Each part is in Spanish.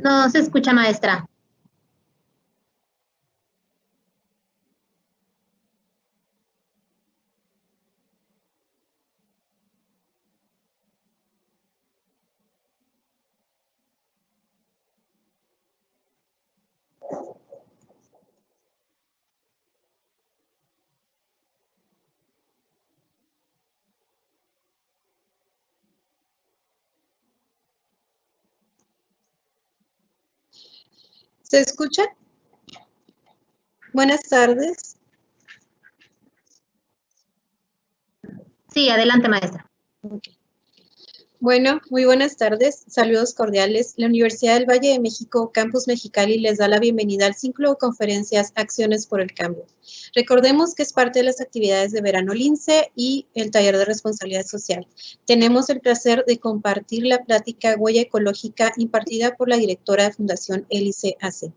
No se escucha, maestra. ¿Se escucha? Buenas tardes. Sí, adelante, maestra. Okay. Bueno, muy buenas tardes. Saludos cordiales. La Universidad del Valle de México, Campus Mexicali, les da la bienvenida al ciclo de conferencias Acciones por el Cambio. Recordemos que es parte de las actividades de verano LINCE y el taller de responsabilidad social. Tenemos el placer de compartir la plática Huella Ecológica impartida por la directora de Fundación Hélice AC.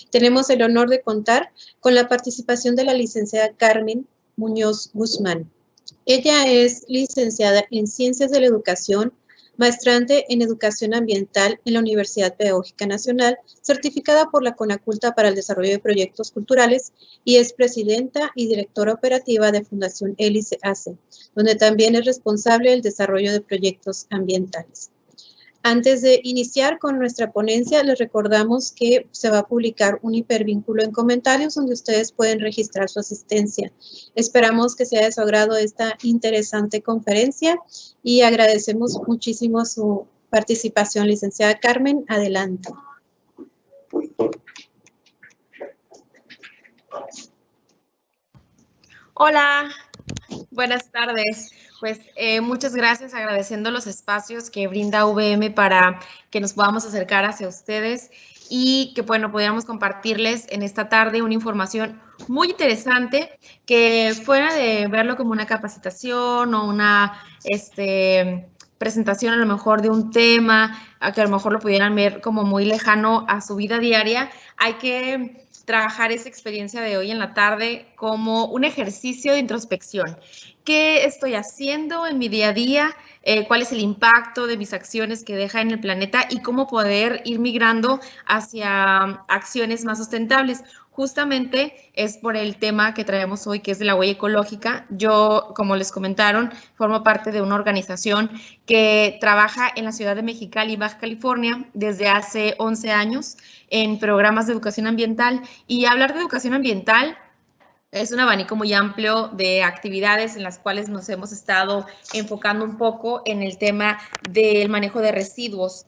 Tenemos el honor de contar con la participación de la licenciada Carmen Muñoz Guzmán. Ella es licenciada en Ciencias de la Educación, maestrante en Educación Ambiental en la Universidad Pedagógica Nacional, certificada por la CONACULTA para el desarrollo de proyectos culturales y es presidenta y directora operativa de Fundación Hélice AC, donde también es responsable del desarrollo de proyectos ambientales. Antes de iniciar con nuestra ponencia, les recordamos que se va a publicar un hipervínculo en comentarios donde ustedes pueden registrar su asistencia. Esperamos que sea de su agrado esta interesante conferencia y agradecemos muchísimo su participación, licenciada Carmen. Adelante. Hola, buenas tardes. Pues muchas gracias, agradeciendo los espacios que brinda VM para que nos podamos acercar hacia ustedes y que, bueno, pudiéramos compartirles en esta tarde una información muy interesante que fuera de verlo como una capacitación o una presentación a lo mejor de un tema, a que a lo mejor lo pudieran ver como muy lejano a su vida diaria, hay que trabajar esa experiencia de hoy en la tarde como un ejercicio de introspección. ¿Qué estoy haciendo en mi día a día? ¿Cuál es el impacto de mis acciones que deja en el planeta? Y cómo poder ir migrando hacia acciones más sustentables. Justamente es por el tema que traemos hoy, que es de la huella ecológica. Yo, como les comentaron, formo parte de una organización que trabaja en la ciudad de Mexicali, Baja California, desde hace 11 años en programas de educación ambiental. Y hablar de educación ambiental es un abanico muy amplio de actividades en las cuales nos hemos estado enfocando un poco en el tema del manejo de residuos.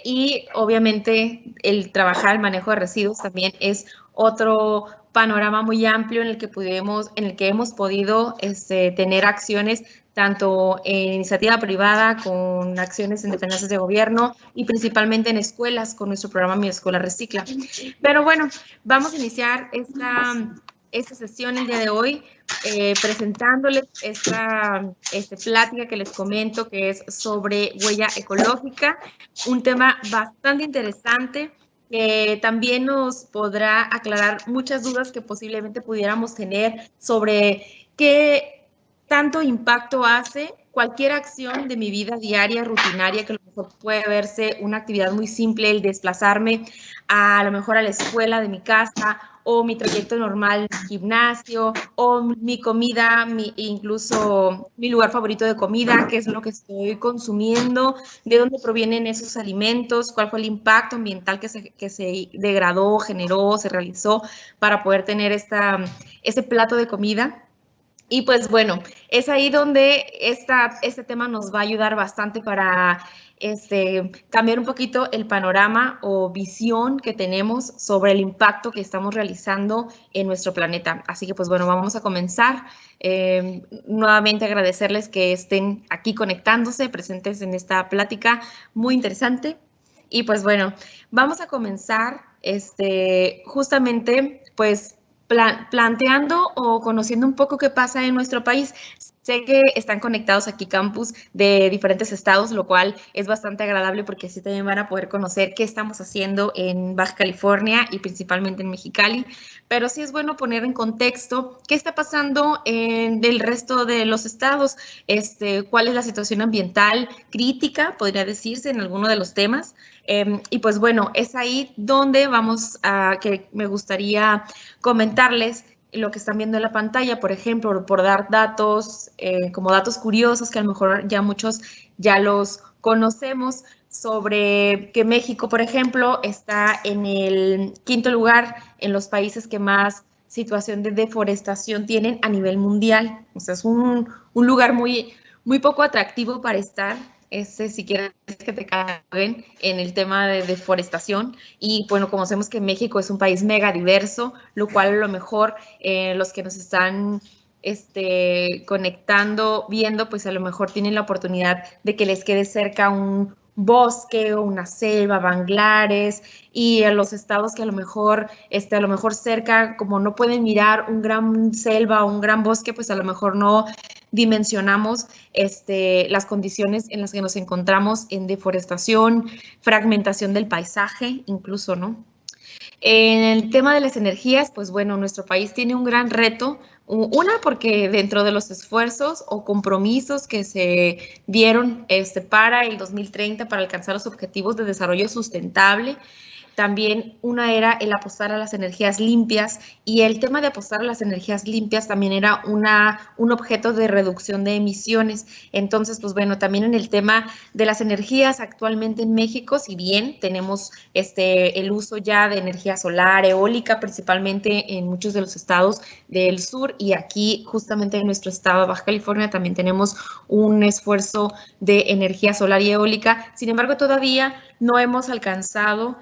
Y obviamente el trabajar el manejo de residuos también es otro panorama muy amplio en el que hemos podido tener acciones tanto en iniciativa privada, con acciones en dependencias de gobierno y principalmente en escuelas con nuestro programa Mi Escuela Recicla. Pero bueno, vamos a iniciar esta sesión el día de hoy presentándoles esta plática que les comento, que es sobre huella ecológica, un tema bastante interesante que también nos podrá aclarar muchas dudas que posiblemente pudiéramos tener sobre qué tanto impacto hace cualquier acción de mi vida diaria, rutinaria, que a lo mejor puede verse una actividad muy simple, el desplazarme a lo mejor a la escuela de mi casa, o mi trayecto normal gimnasio, o mi comida, incluso mi lugar favorito de comida, qué es lo que estoy consumiendo, de dónde provienen esos alimentos, cuál fue el impacto ambiental que se degradó, generó, se realizó para poder tener ese plato de comida. Y pues bueno, es ahí donde este tema nos va a ayudar bastante para cambiar un poquito el panorama o visión que tenemos sobre el impacto que estamos realizando en nuestro planeta. Así que pues bueno, vamos a comenzar. Nuevamente agradecerles que estén aquí conectándose, presentes en esta plática muy interesante. Y pues bueno, vamos a comenzar justamente pues planteando o conociendo un poco qué pasa en nuestro país. Sé que están conectados aquí campus de diferentes estados, lo cual es bastante agradable porque así también van a poder conocer qué estamos haciendo en Baja California y principalmente en Mexicali. Pero sí es bueno poner en contexto qué está pasando en el resto de los estados, cuál es la situación ambiental crítica, podría decirse, en alguno de los temas. Y pues bueno, es ahí donde que me gustaría comentarles lo que están viendo en la pantalla, por ejemplo, por dar datos, como datos curiosos que a lo mejor ya muchos ya los conocemos, sobre que México, por ejemplo, está en el 5º lugar en los países que más situación de deforestación tienen a nivel mundial. O sea, es un lugar muy, muy poco atractivo para estar. Si quieres que te caguen en el tema de deforestación. Y bueno, como sabemos que México es un país mega diverso, lo cual a lo mejor los que nos están conectando, viendo, pues a lo mejor tienen la oportunidad de que les quede cerca un bosque o una selva, manglares, y a los estados que a lo mejor cerca, como no pueden mirar un gran selva o un gran bosque, pues a lo mejor no dimensionamos las condiciones en las que nos encontramos en deforestación, fragmentación del paisaje, incluso, ¿no? En el tema de las energías, pues bueno, nuestro país tiene un gran reto. Una, porque dentro de los esfuerzos o compromisos que se dieron para el 2030, para alcanzar los objetivos de desarrollo sustentable, también una era el apostar a las energías limpias, y el tema de apostar a las energías limpias también era un objeto de reducción de emisiones. Entonces, pues bueno, también en el tema de las energías actualmente en México, si bien tenemos el uso ya de energía solar, eólica, principalmente en muchos de los estados del sur, y aquí justamente en nuestro estado, Baja California, también tenemos un esfuerzo de energía solar y eólica. Sin embargo, todavía no hemos alcanzado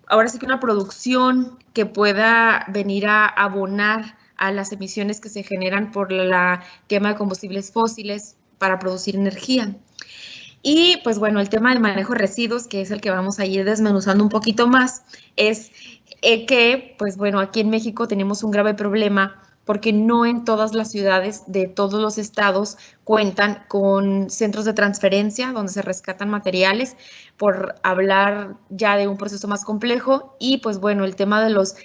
ahora sí que una producción que pueda venir a abonar a las emisiones que se generan por la quema de combustibles fósiles para producir energía. Y pues bueno, el tema del manejo de residuos, que es el que vamos a ir desmenuzando un poquito más, es que pues bueno, aquí en México tenemos un grave problema porque no en todas las ciudades de todos los estados cuentan con centros de transferencia donde se rescatan materiales, por hablar ya de un proceso más complejo. Y pues bueno, el tema de los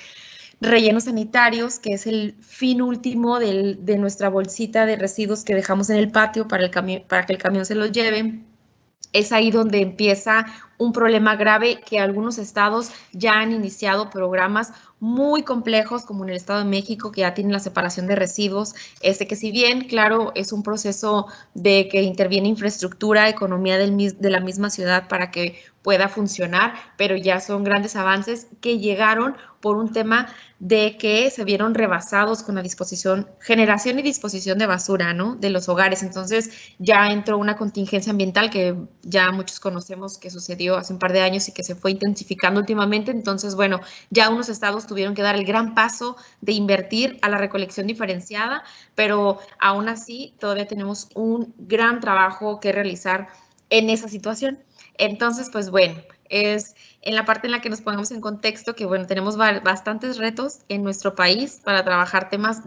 rellenos sanitarios, que es el fin último de nuestra bolsita de residuos que dejamos en el patio para que el camión se los lleve. Es ahí donde empieza un problema grave, que algunos estados ya han iniciado programas muy complejos, como en el Estado de México, que ya tienen la separación de residuos, que si bien, claro, es un proceso de que interviene infraestructura, economía de la misma ciudad para que pueda funcionar, pero ya son grandes avances que llegaron por un tema de que se vieron rebasados con la generación y disposición de basura, ¿no?, de los hogares. Entonces ya entró una contingencia ambiental que ya muchos conocemos, que sucedió hace un par de años y que se fue intensificando últimamente. Entonces, bueno, ya unos estados tuvieron que dar el gran paso de invertir a la recolección diferenciada, pero aún así todavía tenemos un gran trabajo que realizar en esa situación. Entonces, pues bueno, es en la parte en la que nos ponemos en contexto que, bueno, tenemos bastantes retos en nuestro país para trabajar temas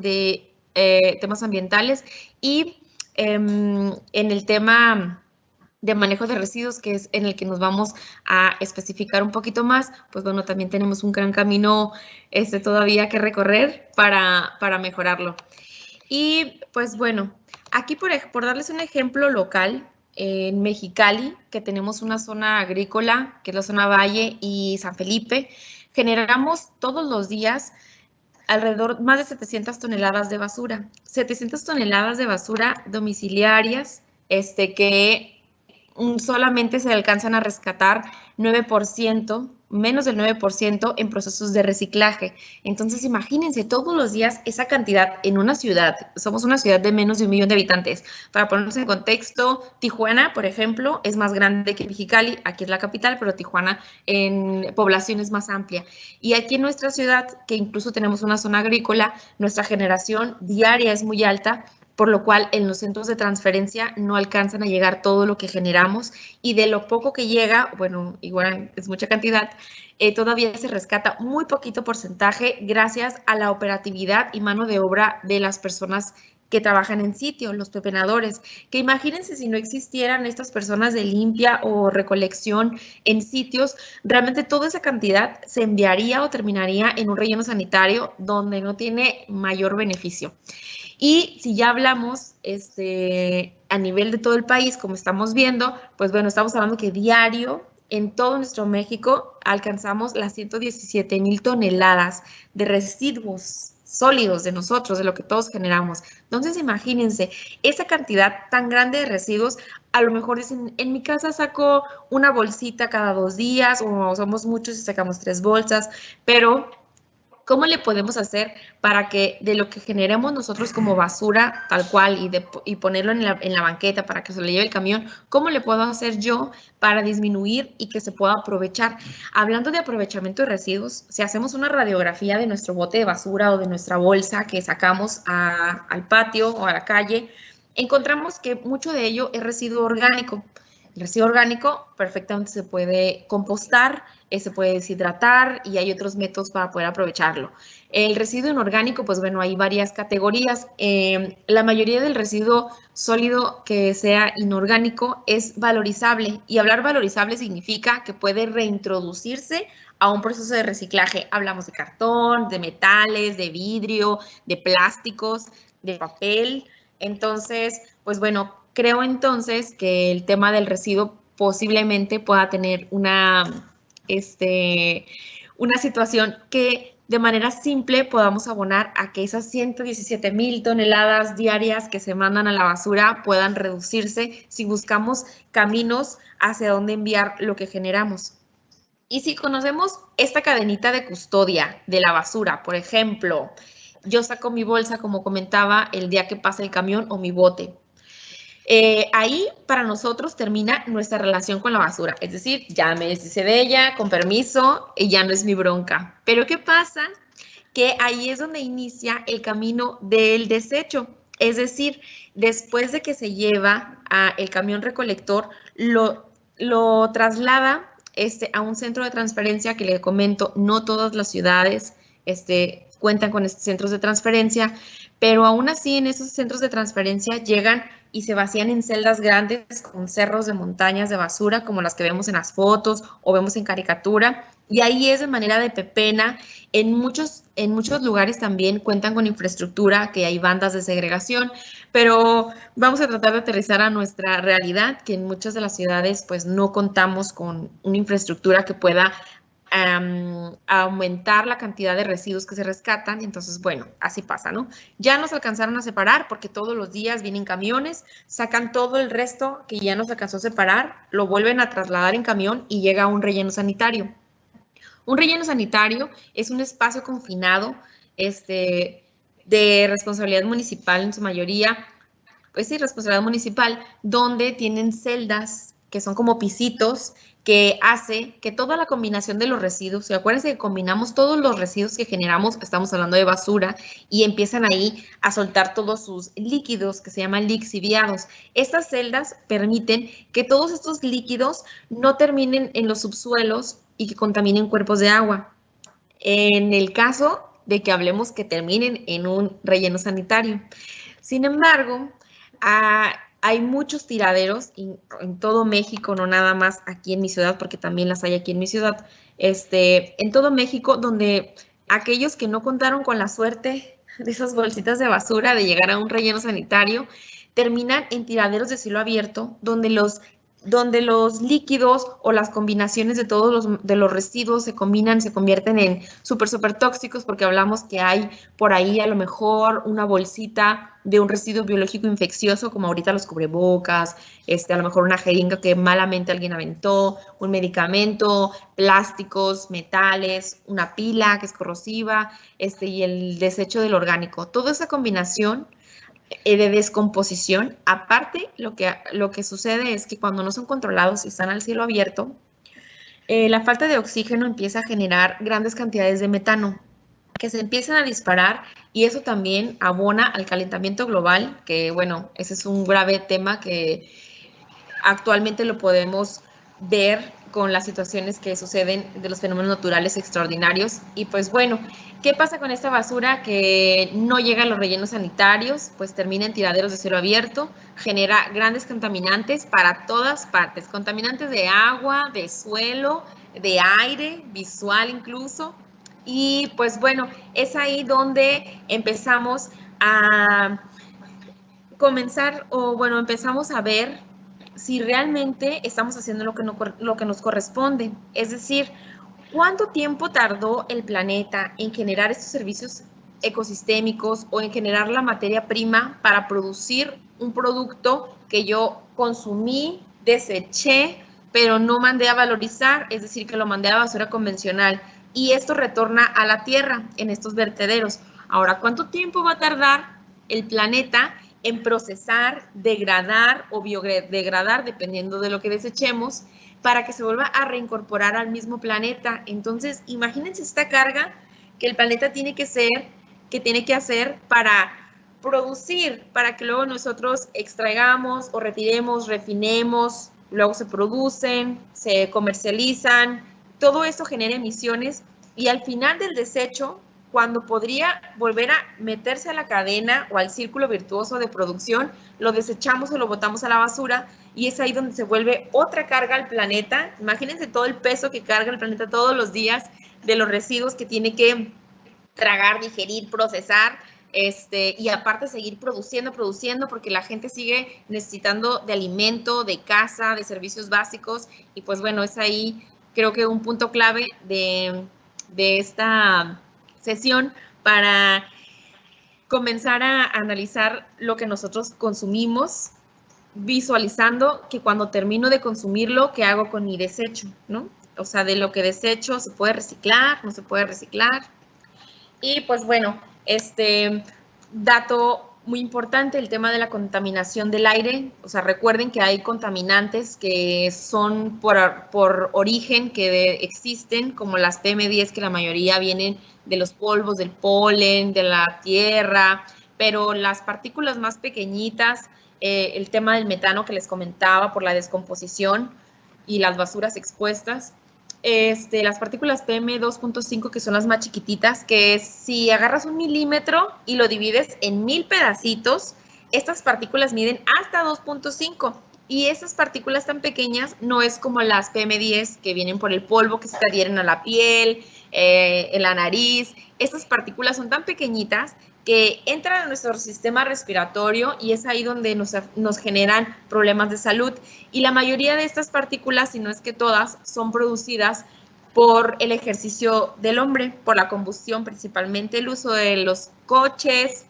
ambientales, y en el tema de manejo de residuos, que es en el que nos vamos a especificar un poquito más, pues bueno, también tenemos un gran camino todavía que recorrer para mejorarlo. Y pues bueno, aquí por darles un ejemplo local, en Mexicali, que tenemos una zona agrícola, que es la zona Valle y San Felipe, generamos todos los días alrededor más de 700 toneladas de basura. 700 toneladas de basura domiciliarias, que solamente se alcanzan a rescatar 9%, menos del 9% en procesos de reciclaje. Entonces, imagínense todos los días esa cantidad en una ciudad. Somos una ciudad de menos de 1 millón de habitantes. Para ponernos en contexto, Tijuana, por ejemplo, es más grande que Mexicali. Aquí es la capital, pero Tijuana en población es más amplia. Y aquí en nuestra ciudad, que incluso tenemos una zona agrícola, nuestra generación diaria es muy alta, por lo cual en los centros de transferencia no alcanzan a llegar todo lo que generamos y de lo poco que llega, bueno, igual es mucha cantidad, todavía se rescata muy poquito porcentaje gracias a la operatividad y mano de obra de las personas que trabajan en sitio, los pepenadores, que imagínense si no existieran estas personas de limpia o recolección en sitios, realmente toda esa cantidad se enviaría o terminaría en un relleno sanitario donde no tiene mayor beneficio. Y si ya hablamos a nivel de todo el país, como estamos viendo, pues bueno, estamos hablando que diario en todo nuestro México alcanzamos las 117,000 toneladas de residuos sólidos de nosotros, de lo que todos generamos. Entonces, imagínense, esa cantidad tan grande de residuos, a lo mejor dicen, en mi casa saco una bolsita cada 2 días, o somos muchos y sacamos 3 bolsas, pero ¿cómo le podemos hacer para que de lo que generemos nosotros como basura, tal cual, y ponerlo en la banqueta para que se lo lleve el camión, cómo le puedo hacer yo para disminuir y que se pueda aprovechar? Hablando de aprovechamiento de residuos, si hacemos una radiografía de nuestro bote de basura o de nuestra bolsa que sacamos al patio o a la calle, encontramos que mucho de ello es residuo orgánico. El residuo orgánico perfectamente se puede compostar, se puede deshidratar y hay otros métodos para poder aprovecharlo. El residuo inorgánico, pues bueno, hay varias categorías. La mayoría del residuo sólido que sea inorgánico es valorizable, y hablar valorizable significa que puede reintroducirse a un proceso de reciclaje. Hablamos de cartón, de metales, de vidrio, de plásticos, de papel. Entonces, pues bueno, creo entonces que el tema del residuo posiblemente pueda tener una situación que de manera simple podamos abonar a que esas 117,000 toneladas diarias que se mandan a la basura puedan reducirse si buscamos caminos hacia dónde enviar lo que generamos. Y si conocemos esta cadenita de custodia de la basura, por ejemplo, yo saco mi bolsa, como comentaba, el día que pasa el camión, o mi bote. Ahí para nosotros termina nuestra relación con la basura, es decir, ya me deshice de ella, con permiso, y ya no es mi bronca. Pero ¿qué pasa? Que ahí es donde inicia el camino del desecho, es decir, después de que se lleva el camión recolector, lo traslada a un centro de transferencia que le comento, no todas las ciudades cuentan con estos centros de transferencia, pero aún así en esos centros de transferencia llegan y se vacían en celdas grandes con cerros de montañas de basura, como las que vemos en las fotos o vemos en caricatura, y ahí es de manera de pepena. En muchos lugares también cuentan con infraestructura, que hay bandas de segregación, pero vamos a tratar de aterrizar a nuestra realidad, que en muchas de las ciudades pues no contamos con una infraestructura que pueda aumentar la cantidad de residuos que se rescatan. Entonces, bueno, así pasa, ¿no? Ya nos alcanzaron a separar porque todos los días vienen camiones, sacan todo el resto que ya nos alcanzó a separar, lo vuelven a trasladar en camión y llega a un relleno sanitario. Un relleno sanitario es un espacio confinado de responsabilidad municipal en su mayoría, pues sí, responsabilidad municipal, donde tienen celdas que son como pisitos, que hace que toda la combinación de los residuos, y acuérdense que combinamos todos los residuos que generamos, estamos hablando de basura, y empiezan ahí a soltar todos sus líquidos que se llaman lixiviados. Estas celdas permiten que todos estos líquidos no terminen en los subsuelos y que contaminen cuerpos de agua. En el caso de que hablemos que terminen en un relleno sanitario. Sin embargo, hay muchos tiraderos en todo México, no nada más aquí en mi ciudad, porque también las hay aquí en mi ciudad, en todo México, donde aquellos que no contaron con la suerte de esas bolsitas de basura, de llegar a un relleno sanitario, terminan en tiraderos de cielo abierto, donde los líquidos o las combinaciones de todos los residuos se combinan, se convierten en súper tóxicos, porque hablamos que hay por ahí a lo mejor una bolsita de un residuo biológico infeccioso, como ahorita los cubrebocas, a lo mejor una jeringa que malamente alguien aventó, un medicamento, plásticos, metales, una pila que es corrosiva, y el desecho del orgánico. Toda esa combinación de descomposición. Aparte, lo que sucede es que cuando no son controlados y están al cielo abierto, la falta de oxígeno empieza a generar grandes cantidades de metano, que se empiezan a disparar y eso también abona al calentamiento global, que bueno, ese es un grave tema que actualmente lo podemos ver con las situaciones que suceden de los fenómenos naturales extraordinarios. Y pues bueno, ¿qué pasa con esta basura que no llega a los rellenos sanitarios? Pues termina en tiraderos de cielo abierto, genera grandes contaminantes para todas partes, contaminantes de agua, de suelo, de aire, visual incluso. Y pues bueno, es ahí donde empezamos a comenzar, o bueno, empezamos a ver si realmente estamos haciendo lo que nos corresponde. Es decir, ¿cuánto tiempo tardó el planeta en generar estos servicios ecosistémicos o en generar la materia prima para producir un producto que yo consumí, deseché, pero no mandé a valorizar? Es decir, que lo mandé a la basura convencional y esto retorna a la Tierra en estos vertederos. Ahora, ¿cuánto tiempo va a tardar el planeta en procesar, degradar o biodegradar, dependiendo de lo que desechemos, para que se vuelva a reincorporar al mismo planeta? Entonces, imagínense esta carga que el planeta tiene que hacer para producir, para que luego nosotros extraigamos o retiremos, refinemos, luego se producen, se comercializan, todo esto genera emisiones y al final del desecho, cuando podría volver a meterse a la cadena o al círculo virtuoso de producción, lo desechamos o lo botamos a la basura y es ahí donde se vuelve otra carga al planeta. Imagínense todo el peso que carga el planeta todos los días de los residuos que tiene que tragar, digerir, procesar, y aparte seguir produciendo, porque la gente sigue necesitando de alimento, de casa, de servicios básicos y pues bueno, es ahí creo que un punto clave de esta sesión para comenzar a analizar lo que nosotros consumimos, visualizando que cuando termino de consumirlo, ¿qué hago con mi desecho? ¿No? O sea, de lo que desecho, ¿se puede reciclar? ¿No se puede reciclar? Y pues bueno, dato muy importante, el tema de la contaminación del aire. O sea, recuerden que hay contaminantes que son por origen, que existen, como las PM10, que la mayoría vienen de los polvos, del polen, de la tierra, pero las partículas más pequeñitas, el tema del metano que les comentaba por la descomposición y las basuras expuestas, las partículas PM2.5, que son las más chiquititas, que si agarras 1 milímetro y lo divides en 1000 pedacitos, estas partículas miden hasta 2.5. Y esas partículas tan pequeñas no es como las PM10 que vienen por el polvo, que se te adhieren a la piel, en la nariz. Estas partículas son tan pequeñitas que entran a nuestro sistema respiratorio y es ahí donde nos generan problemas de salud. Y la mayoría de estas partículas, si no es que todas, son producidas por el ejercicio del hombre, por la combustión, principalmente el uso de los coches,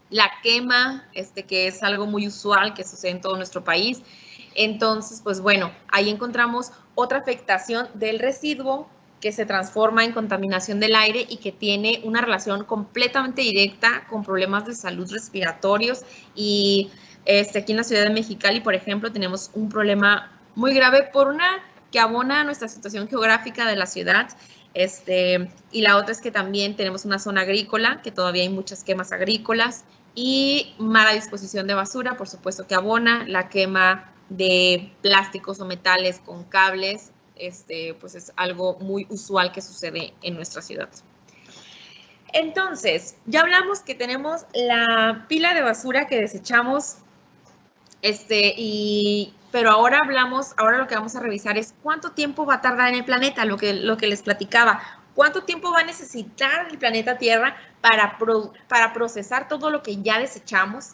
la quema, que es algo muy usual que sucede en todo nuestro país. Entonces, pues bueno, ahí encontramos otra afectación del residuo que se transforma en contaminación del aire y que tiene una relación completamente directa con problemas de salud respiratorios. Y aquí en la ciudad de Mexicali, por ejemplo, tenemos un problema muy grave por una que abona a nuestra situación geográfica de la ciudad. Y la otra es que también tenemos una zona agrícola, que todavía hay muchas quemas agrícolas y mala disposición de basura, por supuesto que abona la quema de plásticos o metales con cables. Pues es algo muy usual que sucede en nuestra ciudad. Entonces, ya hablamos que tenemos la pila de basura que desechamos, pero ahora lo que vamos a revisar es cuánto tiempo va a tardar en el planeta, lo que les platicaba. ¿Cuánto tiempo va a necesitar el planeta Tierra para procesar todo lo que ya desechamos?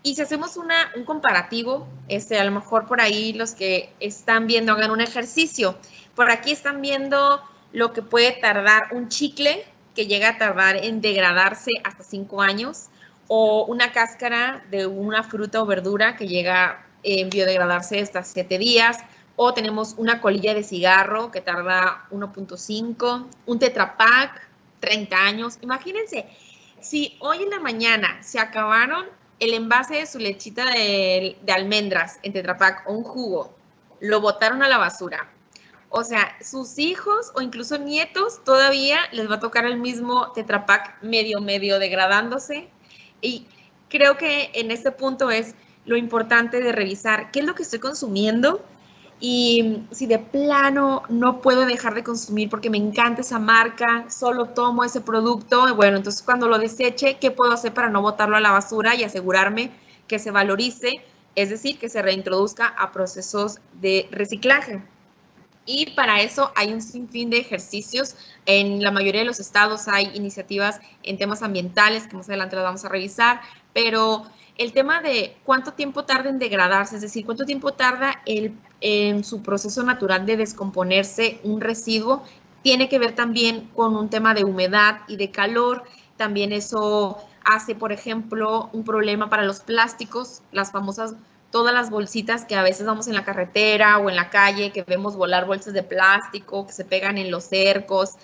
Y si hacemos un comparativo, a lo mejor por ahí los que están viendo hagan un ejercicio. Por aquí están viendo lo que puede tardar un chicle, que llega a tardar en degradarse hasta 5 años, o una cáscara de una fruta o verdura que llega en biodegradarse hasta 7 días, o tenemos una colilla de cigarro que tarda 1.5, un Tetra Pak, 30 años. Imagínense, si hoy en la mañana se acabaron el envase de su lechita de almendras en Tetra Pak o un jugo, lo botaron a la basura, O sea, sus hijos o incluso nietos todavía les va a tocar el mismo Tetra Pak medio degradándose. Y creo que en este punto es lo importante de revisar qué es lo que estoy consumiendo y si de plano no puedo dejar de consumir porque me encanta esa marca, solo tomo ese producto, bueno, entonces cuando lo deseche, ¿qué puedo hacer para no botarlo a la basura y asegurarme que se valorice? Es decir, que se reintroduzca a procesos de reciclaje. Y para eso hay un sinfín de ejercicios. En la mayoría de los estados hay iniciativas en temas ambientales, que más adelante las vamos a revisar, pero el tema de cuánto tiempo tarda en degradarse, es decir, cuánto tiempo tarda en su proceso natural de descomponerse un residuo, tiene que ver también con un tema de humedad y de calor. También eso hace, por ejemplo, un problema para los plásticos, las famosas todas las bolsitas que a veces vamos en la carretera o en la calle, que vemos volar bolsas de plástico, que se pegan en los cercos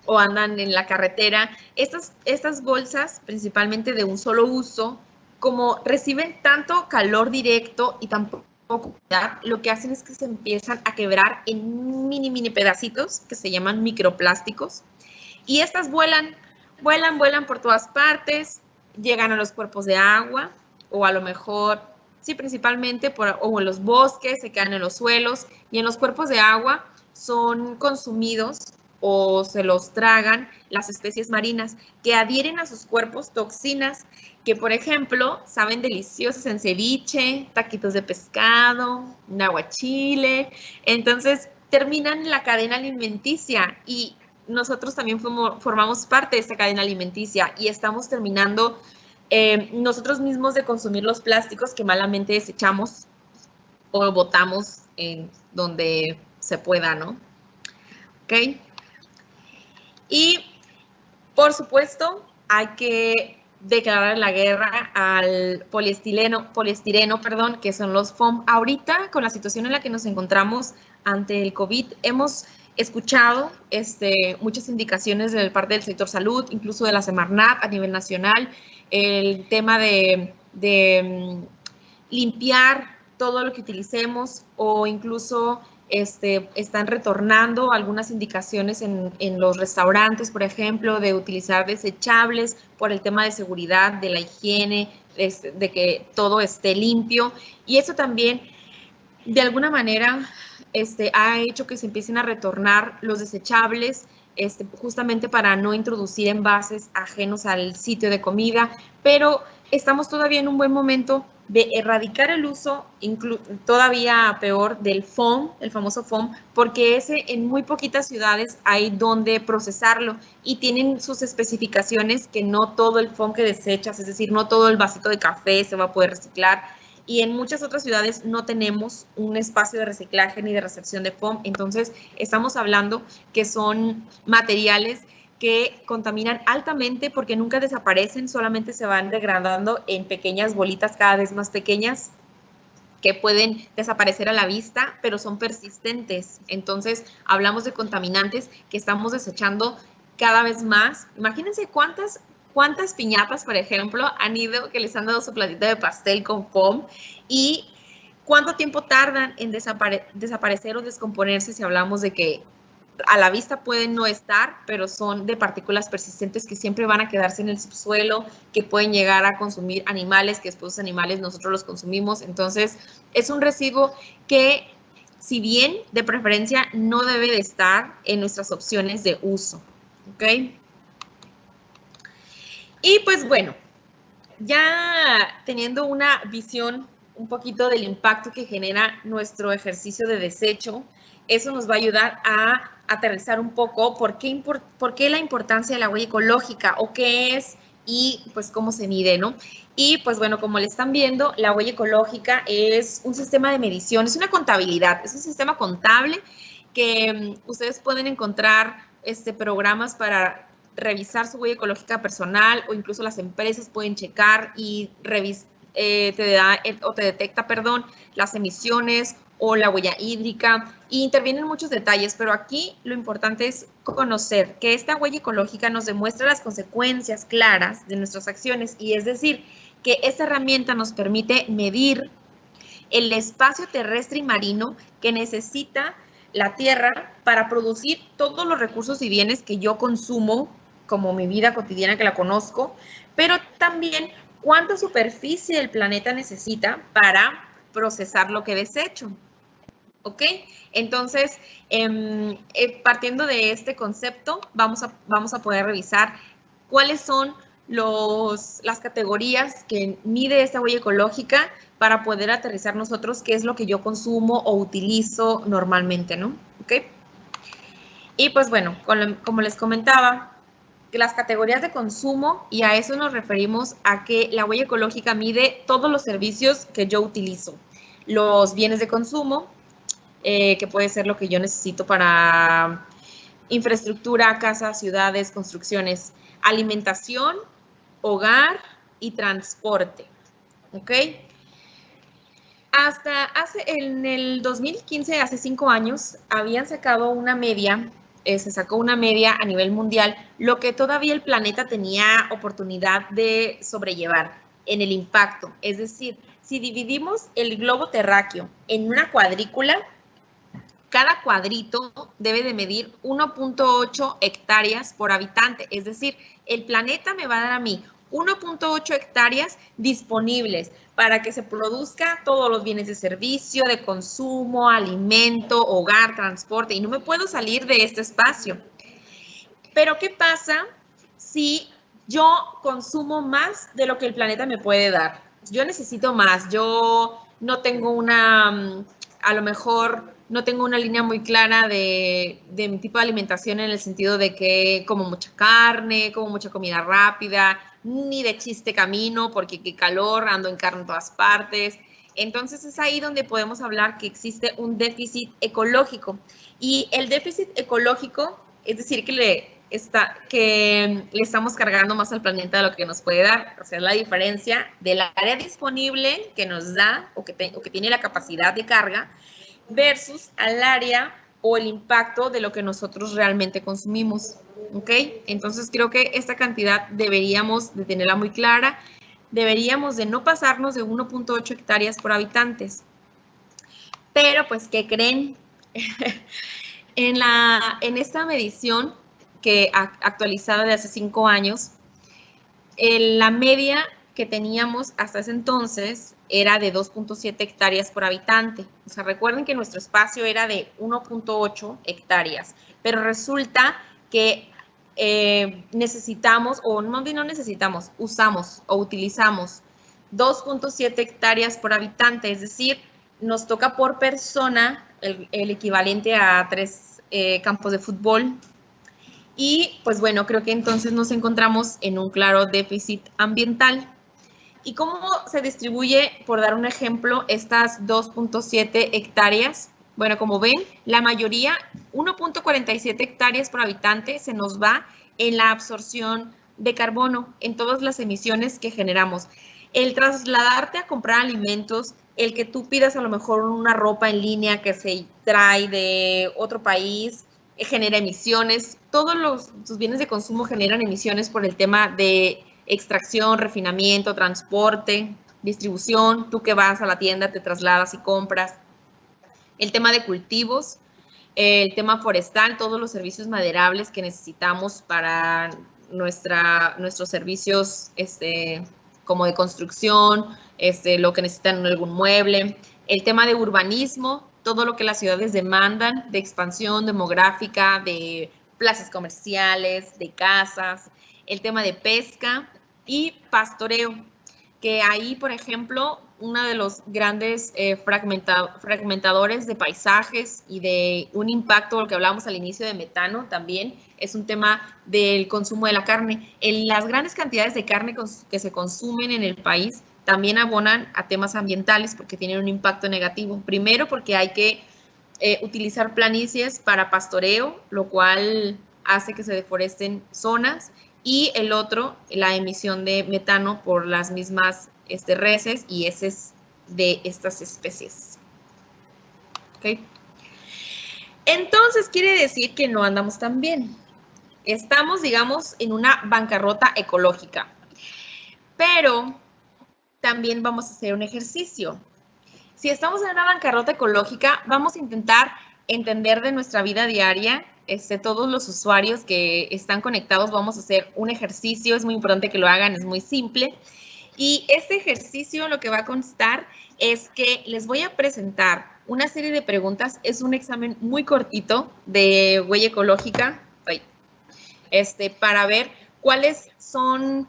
o andan en la carretera. Estas bolsas, principalmente de un solo uso, como reciben tanto calor directo y tan poco humedad, lo que hacen es que se empiezan a quebrar en mini pedacitos que se llaman microplásticos. Y estas vuelan por todas partes, llegan a los cuerpos de agua o a lo mejor sí, principalmente o en los bosques, se quedan en los suelos y en los cuerpos de agua son consumidos o se los tragan las especies marinas que adhieren a sus cuerpos toxinas que, por ejemplo, saben deliciosas en ceviche, taquitos de pescado, un aguachile. Entonces, terminan en la cadena alimenticia y nosotros también formamos parte de esta cadena alimenticia y estamos terminando nosotros mismos de consumir los plásticos que malamente desechamos o botamos en donde se pueda, ¿no? ¿Ok? Y, por supuesto, hay que declarar la guerra al poliestireno, que son los foam. Ahorita, con la situación en la que nos encontramos ante el COVID, hemos escuchado muchas indicaciones de parte del sector salud, incluso de la Semarnat a nivel nacional, el tema de limpiar todo lo que utilicemos o incluso están retornando algunas indicaciones en los restaurantes, por ejemplo, de utilizar desechables por el tema de seguridad, de la higiene, de que todo esté limpio. Y eso también, de alguna manera, ha hecho que se empiecen a retornar los desechables, justamente para no introducir envases ajenos al sitio de comida, pero estamos todavía en un buen momento de erradicar el uso, todavía peor, del foam, el famoso foam, porque ese en muy poquitas ciudades hay donde procesarlo y tienen sus especificaciones que no todo el foam que desechas, es decir, no todo el vasito de café se va a poder reciclar. Y en muchas otras ciudades no tenemos un espacio de reciclaje ni de recepción de foam. Entonces, estamos hablando que son materiales que contaminan altamente porque nunca desaparecen, solamente se van degradando en pequeñas bolitas cada vez más pequeñas que pueden desaparecer a la vista, pero son persistentes. Entonces, hablamos de contaminantes que estamos desechando cada vez más. Imagínense cuántas piñatas, por ejemplo, que les han dado su platito de pastel con foam y cuánto tiempo tardan en desaparecer o descomponerse si hablamos de que a la vista pueden no estar, pero son de partículas persistentes que siempre van a quedarse en el subsuelo, que pueden llegar a consumir animales, que después los animales nosotros los consumimos. Entonces, es un residuo que, si bien de preferencia no debe de estar en nuestras opciones de uso, ¿ok? Y pues bueno, ya teniendo una visión un poquito del impacto que genera nuestro ejercicio de desecho, eso nos va a ayudar a aterrizar un poco por qué la importancia de la huella ecológica o qué es y pues cómo se mide, ¿no? Y pues bueno, como le están viendo, la huella ecológica es un sistema de medición, es una contabilidad, es un sistema contable que ustedes pueden encontrar programas para revisar su huella ecológica personal o incluso las empresas pueden checar y te detecta las emisiones o la huella hídrica y intervienen muchos detalles, pero aquí lo importante es conocer que esta huella ecológica nos demuestra las consecuencias claras de nuestras acciones y es decir, que esta herramienta nos permite medir el espacio terrestre y marino que necesita la tierra para producir todos los recursos y bienes que yo consumo, como mi vida cotidiana que la conozco, pero también cuánta superficie el planeta necesita para procesar lo que desecho. ¿Ok? Entonces, partiendo de este concepto, vamos a poder revisar cuáles son las categorías que mide esta huella ecológica para poder aterrizar nosotros qué es lo que yo consumo o utilizo normalmente, ¿no? ¿Ok? Y pues bueno, como les comentaba, las categorías de consumo, y a eso nos referimos a que la huella ecológica mide todos los servicios que yo utilizo, los bienes de consumo, que puede ser lo que yo necesito para infraestructura, casas, ciudades, construcciones, alimentación, hogar y transporte, ¿ok? En el 2015, hace 5 años, habían sacado una media, se sacó una media a nivel mundial, lo que todavía el planeta tenía oportunidad de sobrellevar en el impacto. Es decir, si dividimos el globo terráqueo en una cuadrícula, cada cuadrito debe de medir 1.8 hectáreas por habitante. Es decir, el planeta me va a dar a mí 1.8 hectáreas disponibles para que se produzca todos los bienes de servicio, de consumo, alimento, hogar, transporte, y no me puedo salir de este espacio. Pero ¿qué pasa si yo consumo más de lo que el planeta me puede dar? Yo necesito más, yo no tengo a lo mejor no tengo una línea muy clara de mi tipo de alimentación en el sentido de que como mucha carne, como mucha comida rápida, ni de chiste camino porque qué calor, ando en carne en todas partes. Entonces es ahí donde podemos hablar que existe un déficit ecológico. Y el déficit ecológico, es decir, que le estamos cargando más al planeta de lo que nos puede dar. O sea, es la diferencia del área disponible que nos da o que tiene la capacidad de carga versus al área o el impacto de lo que nosotros realmente consumimos, ¿ok? Entonces creo que esta cantidad deberíamos de tenerla muy clara, deberíamos de no pasarnos de 1.8 hectáreas por habitantes. Pero pues, ¿qué creen? En esta medición que actualizada de hace 5 años, la media que teníamos hasta ese entonces era de 2.7 hectáreas por habitante. O sea, recuerden que nuestro espacio era de 1.8 hectáreas, pero resulta que necesitamos, o no necesitamos, usamos o utilizamos 2.7 hectáreas por habitante, es decir, nos toca por persona el equivalente a 3 campos de fútbol. Y pues bueno, creo que entonces nos encontramos en un claro déficit ambiental. ¿Y cómo se distribuye, por dar un ejemplo, estas 2.7 hectáreas? Bueno, como ven, la mayoría, 1.47 hectáreas por habitante, se nos va en la absorción de carbono, en todas las emisiones que generamos. El trasladarte a comprar alimentos, el que tú pidas a lo mejor una ropa en línea que se trae de otro país, genera emisiones. Todos tus bienes de consumo generan emisiones por el tema de extracción, refinamiento, transporte, distribución. Tú que vas a la tienda, te trasladas y compras. El tema de cultivos, el tema forestal, todos los servicios maderables que necesitamos para nuestros servicios como de construcción, lo que necesitan en algún mueble. El tema de urbanismo, todo lo que las ciudades demandan de expansión demográfica, de plazas comerciales, de casas. El tema de pesca y pastoreo, que ahí, por ejemplo, uno de los grandes fragmentadores de paisajes y de un impacto, lo que hablábamos al inicio de metano, también es un tema del consumo de la carne. Las grandes cantidades de carne que se consumen en el país también abonan a temas ambientales porque tienen un impacto negativo. Primero, porque hay que utilizar planicies para pastoreo, lo cual hace que se deforesten zonas, y el otro, la emisión de metano por las mismas reses y heces de estas especies. ¿Okay? Entonces, quiere decir que no andamos tan bien. Estamos, digamos, en una bancarrota ecológica. Pero también vamos a hacer un ejercicio. Si estamos en una bancarrota ecológica, vamos a intentar entender de nuestra vida diaria. Todos los usuarios que están conectados vamos a hacer un ejercicio, es muy importante que lo hagan, es muy simple. Y este ejercicio lo que va a constar es que les voy a presentar una serie de preguntas. Es un examen muy cortito de huella ecológica, para ver cuáles son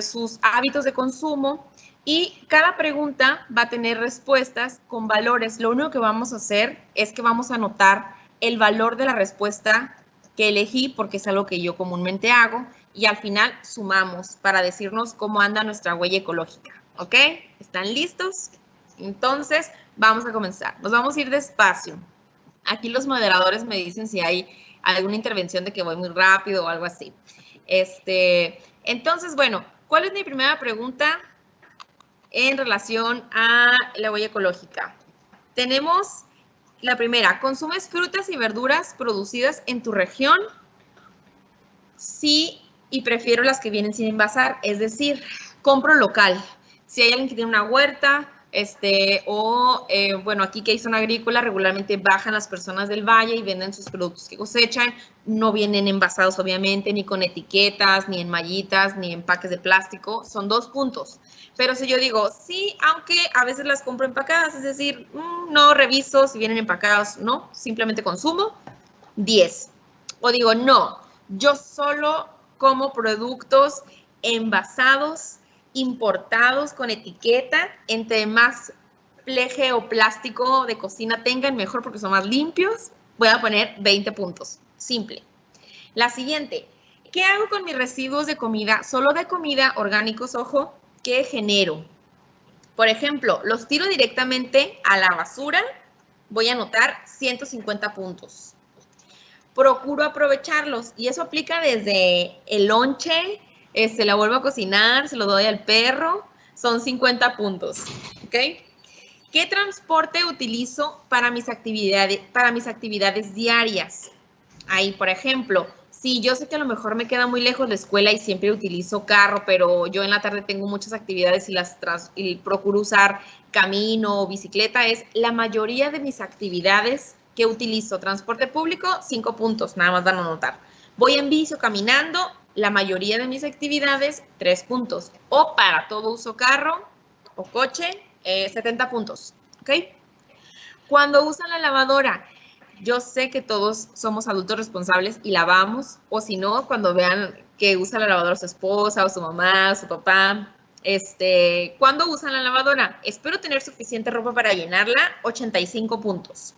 sus hábitos de consumo, y cada pregunta va a tener respuestas con valores. Lo único que vamos a hacer es que vamos a anotar el valor de la respuesta que elegí, porque es algo que yo comúnmente hago, y al final sumamos para decirnos cómo anda nuestra huella ecológica, ¿ok? ¿Están listos? Entonces, vamos a comenzar. Nos vamos a ir despacio. Aquí los moderadores me dicen si hay alguna intervención de que voy muy rápido o algo así. Entonces, bueno, ¿cuál es mi primera pregunta en relación a la huella ecológica? Tenemos la primera: ¿consumes frutas y verduras producidas en tu región? Sí, y prefiero las que vienen sin envasar, es decir, compro local. Si hay alguien que tiene una huerta, bueno, aquí que hay zona agrícola, regularmente bajan las personas del valle y venden sus productos que cosechan. No vienen envasados, obviamente, ni con etiquetas, ni en mallitas, ni en paques de plástico. Son 2 puntos. Pero si yo digo, sí, aunque a veces las compro empacadas, es decir, no reviso si vienen empacadas, no, simplemente consumo, 10. O digo, no, yo solo como productos envasados, importados con etiqueta. Entre más pleje o plástico de cocina tengan, mejor, porque son más limpios. Voy a poner 20 puntos. Simple. La siguiente: ¿qué hago con mis residuos de comida? Solo de comida, orgánicos, ojo, que genero. Por ejemplo, los tiro directamente a la basura. Voy a anotar 150 puntos. Procuro aprovecharlos, y eso aplica desde el lonche, la vuelvo a cocinar, se lo doy al perro, son 50 puntos, ¿ok? ¿Qué transporte utilizo para mis actividades diarias? Ahí, por ejemplo, si yo sé que a lo mejor me queda muy lejos la escuela y siempre utilizo carro, pero yo en la tarde tengo muchas actividades y procuro usar camino o bicicleta, es la mayoría de mis actividades que utilizo. Transporte público, 5 puntos, nada más van a notar. Voy en bici o caminando, la mayoría de mis actividades, 3 puntos. O para todo uso carro o coche, 70 puntos, ¿ok? Cuando usan la lavadora, yo sé que todos somos adultos responsables y lavamos, o si no, cuando vean que usa la lavadora su esposa o su mamá, su papá. ¿Cuándo usan la lavadora? Espero tener suficiente ropa para llenarla, 85 puntos.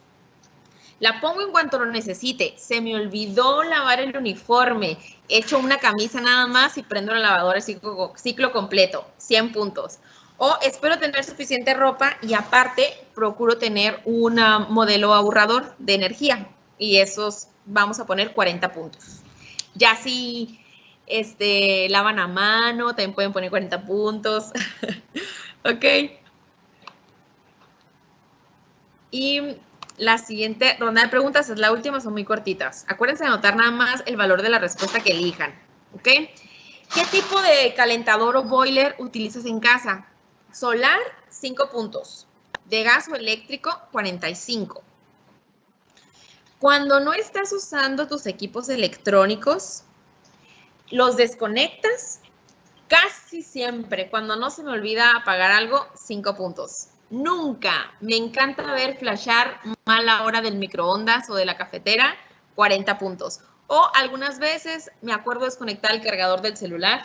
La pongo en cuanto lo necesite. Se me olvidó lavar el uniforme. Echo una camisa nada más y prendo la lavadora ciclo completo, 100 puntos. O espero tener suficiente ropa y aparte procuro tener un modelo ahorrador de energía. Y esos vamos a poner 40 puntos. Ya si lavan a mano, también pueden poner 40 puntos. ¿Ok? Y la siguiente ronda de preguntas es la última, son muy cortitas. Acuérdense de anotar nada más el valor de la respuesta que elijan, ¿ok? ¿Qué tipo de calentador o boiler utilizas en casa? Solar, 5 puntos. De gas o eléctrico, 45. Cuando no estás usando tus equipos electrónicos, los desconectas. Casi siempre, cuando no se me olvida apagar algo, 5 puntos. Nunca me encanta ver flashar mala hora del microondas o de la cafetera, 40 puntos. O algunas veces me acuerdo desconectar el cargador del celular,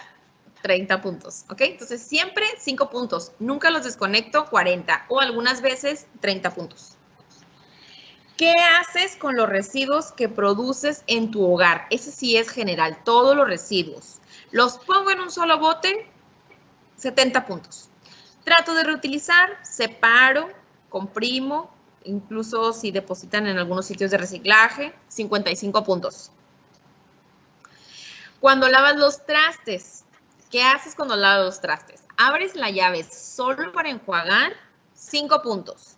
30 puntos, ¿ok? Entonces siempre 5 puntos, nunca los desconecto, 40. O algunas veces 30 puntos. ¿Qué haces con los residuos que produces en tu hogar? Ese sí es general, todos los residuos. Los pongo en un solo bote, 70 puntos. Trato de reutilizar, separo, comprimo, incluso si depositan en algunos sitios de reciclaje, 55 puntos. Cuando lavas los trastes, ¿qué haces cuando lavas los trastes? Abres la llave solo para enjuagar, 5 puntos.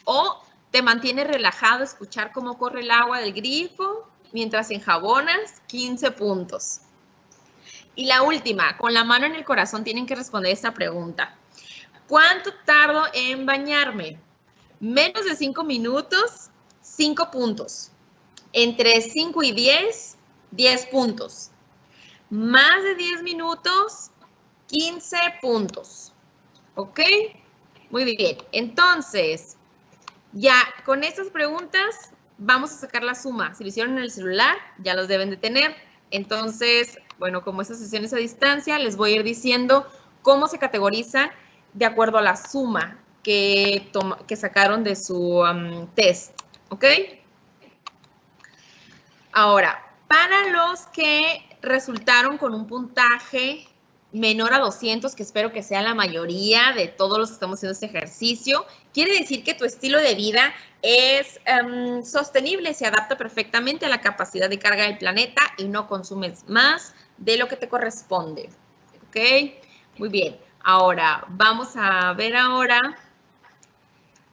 O te mantienes relajado, escuchar cómo corre el agua del grifo mientras enjabonas, 15 puntos. Y la última, con la mano en el corazón tienen que responder esta pregunta. ¿Cuánto tardo en bañarme? ¿Menos de 5 minutos? 5 puntos. Entre 5 y 10, 10 puntos. Más de 10 minutos, 15 puntos. ¿Ok? Muy bien. Entonces, ya con estas preguntas vamos a sacar la suma. Si lo hicieron en el celular, ya los deben de tener. Entonces, bueno, como estas sesiones a distancia, les voy a ir diciendo cómo se categorizan de acuerdo a la suma que sacaron de su test. ¿Ok? Ahora, para los que resultaron con un puntaje menor a 200, que espero que sea la mayoría de todos los que estamos haciendo este ejercicio, quiere decir que tu estilo de vida es sostenible, se adapta perfectamente a la capacidad de carga del planeta y no consumes más de lo que te corresponde. ¿Ok? Muy bien. Ahora, vamos a ver ahora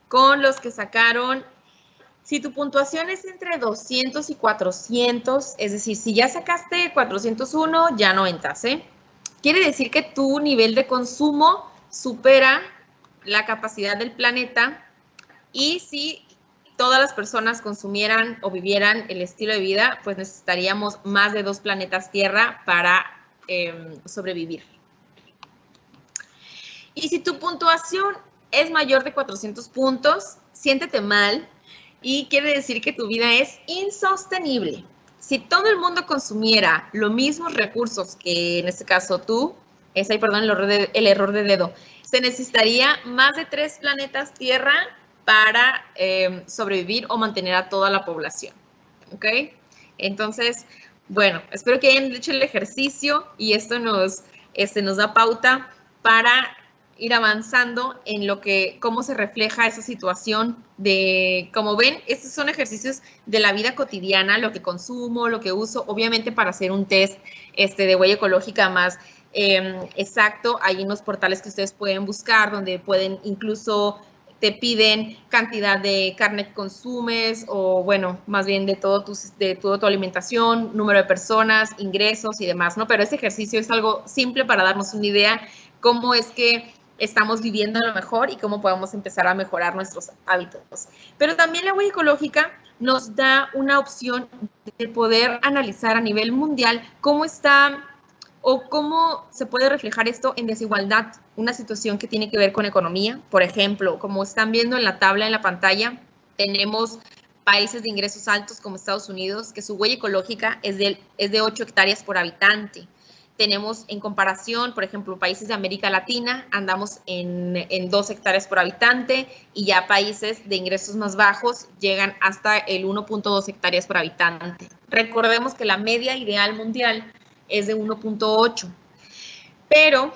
con los que sacaron. Si tu puntuación es entre 200 y 400, es decir, si ya sacaste 401, ya no entras, ¿eh? Quiere decir que tu nivel de consumo supera la capacidad del planeta y si todas las personas consumieran o vivieran el estilo de vida, pues necesitaríamos más de 2 planetas Tierra para sobrevivir. Y si tu puntuación es mayor de 400 puntos, siéntete mal. Y quiere decir que tu vida es insostenible. Si todo el mundo consumiera los mismos recursos que en este caso tú, perdón, el error de dedo, se necesitaría más de 3 planetas Tierra para sobrevivir o mantener a toda la población. ¿Ok? Entonces, bueno, espero que hayan hecho el ejercicio y esto nos da pauta para ir avanzando en cómo se refleja esa situación de, como ven, estos son ejercicios de la vida cotidiana, lo que consumo, lo que uso, obviamente para hacer un test de huella ecológica más exacto, hay unos portales que ustedes pueden buscar donde pueden incluso te piden cantidad de carne que consumes o bueno, más bien de toda tu alimentación, número de personas, ingresos y demás, ¿no? Pero este ejercicio es algo simple para darnos una idea cómo es que estamos viviendo a lo mejor y cómo podemos empezar a mejorar nuestros hábitos. Pero también la huella ecológica nos da una opción de poder analizar a nivel mundial cómo está o cómo se puede reflejar esto en desigualdad, una situación que tiene que ver con economía. Por ejemplo, como están viendo en la tabla en la pantalla, tenemos países de ingresos altos como Estados Unidos, que su huella ecológica es de 8 hectáreas por habitante. Tenemos en comparación, por ejemplo, países de América Latina, andamos en 2 hectáreas por habitante y ya países de ingresos más bajos llegan hasta el 1.2 hectáreas por habitante. Recordemos que la media ideal mundial es de 1.8, pero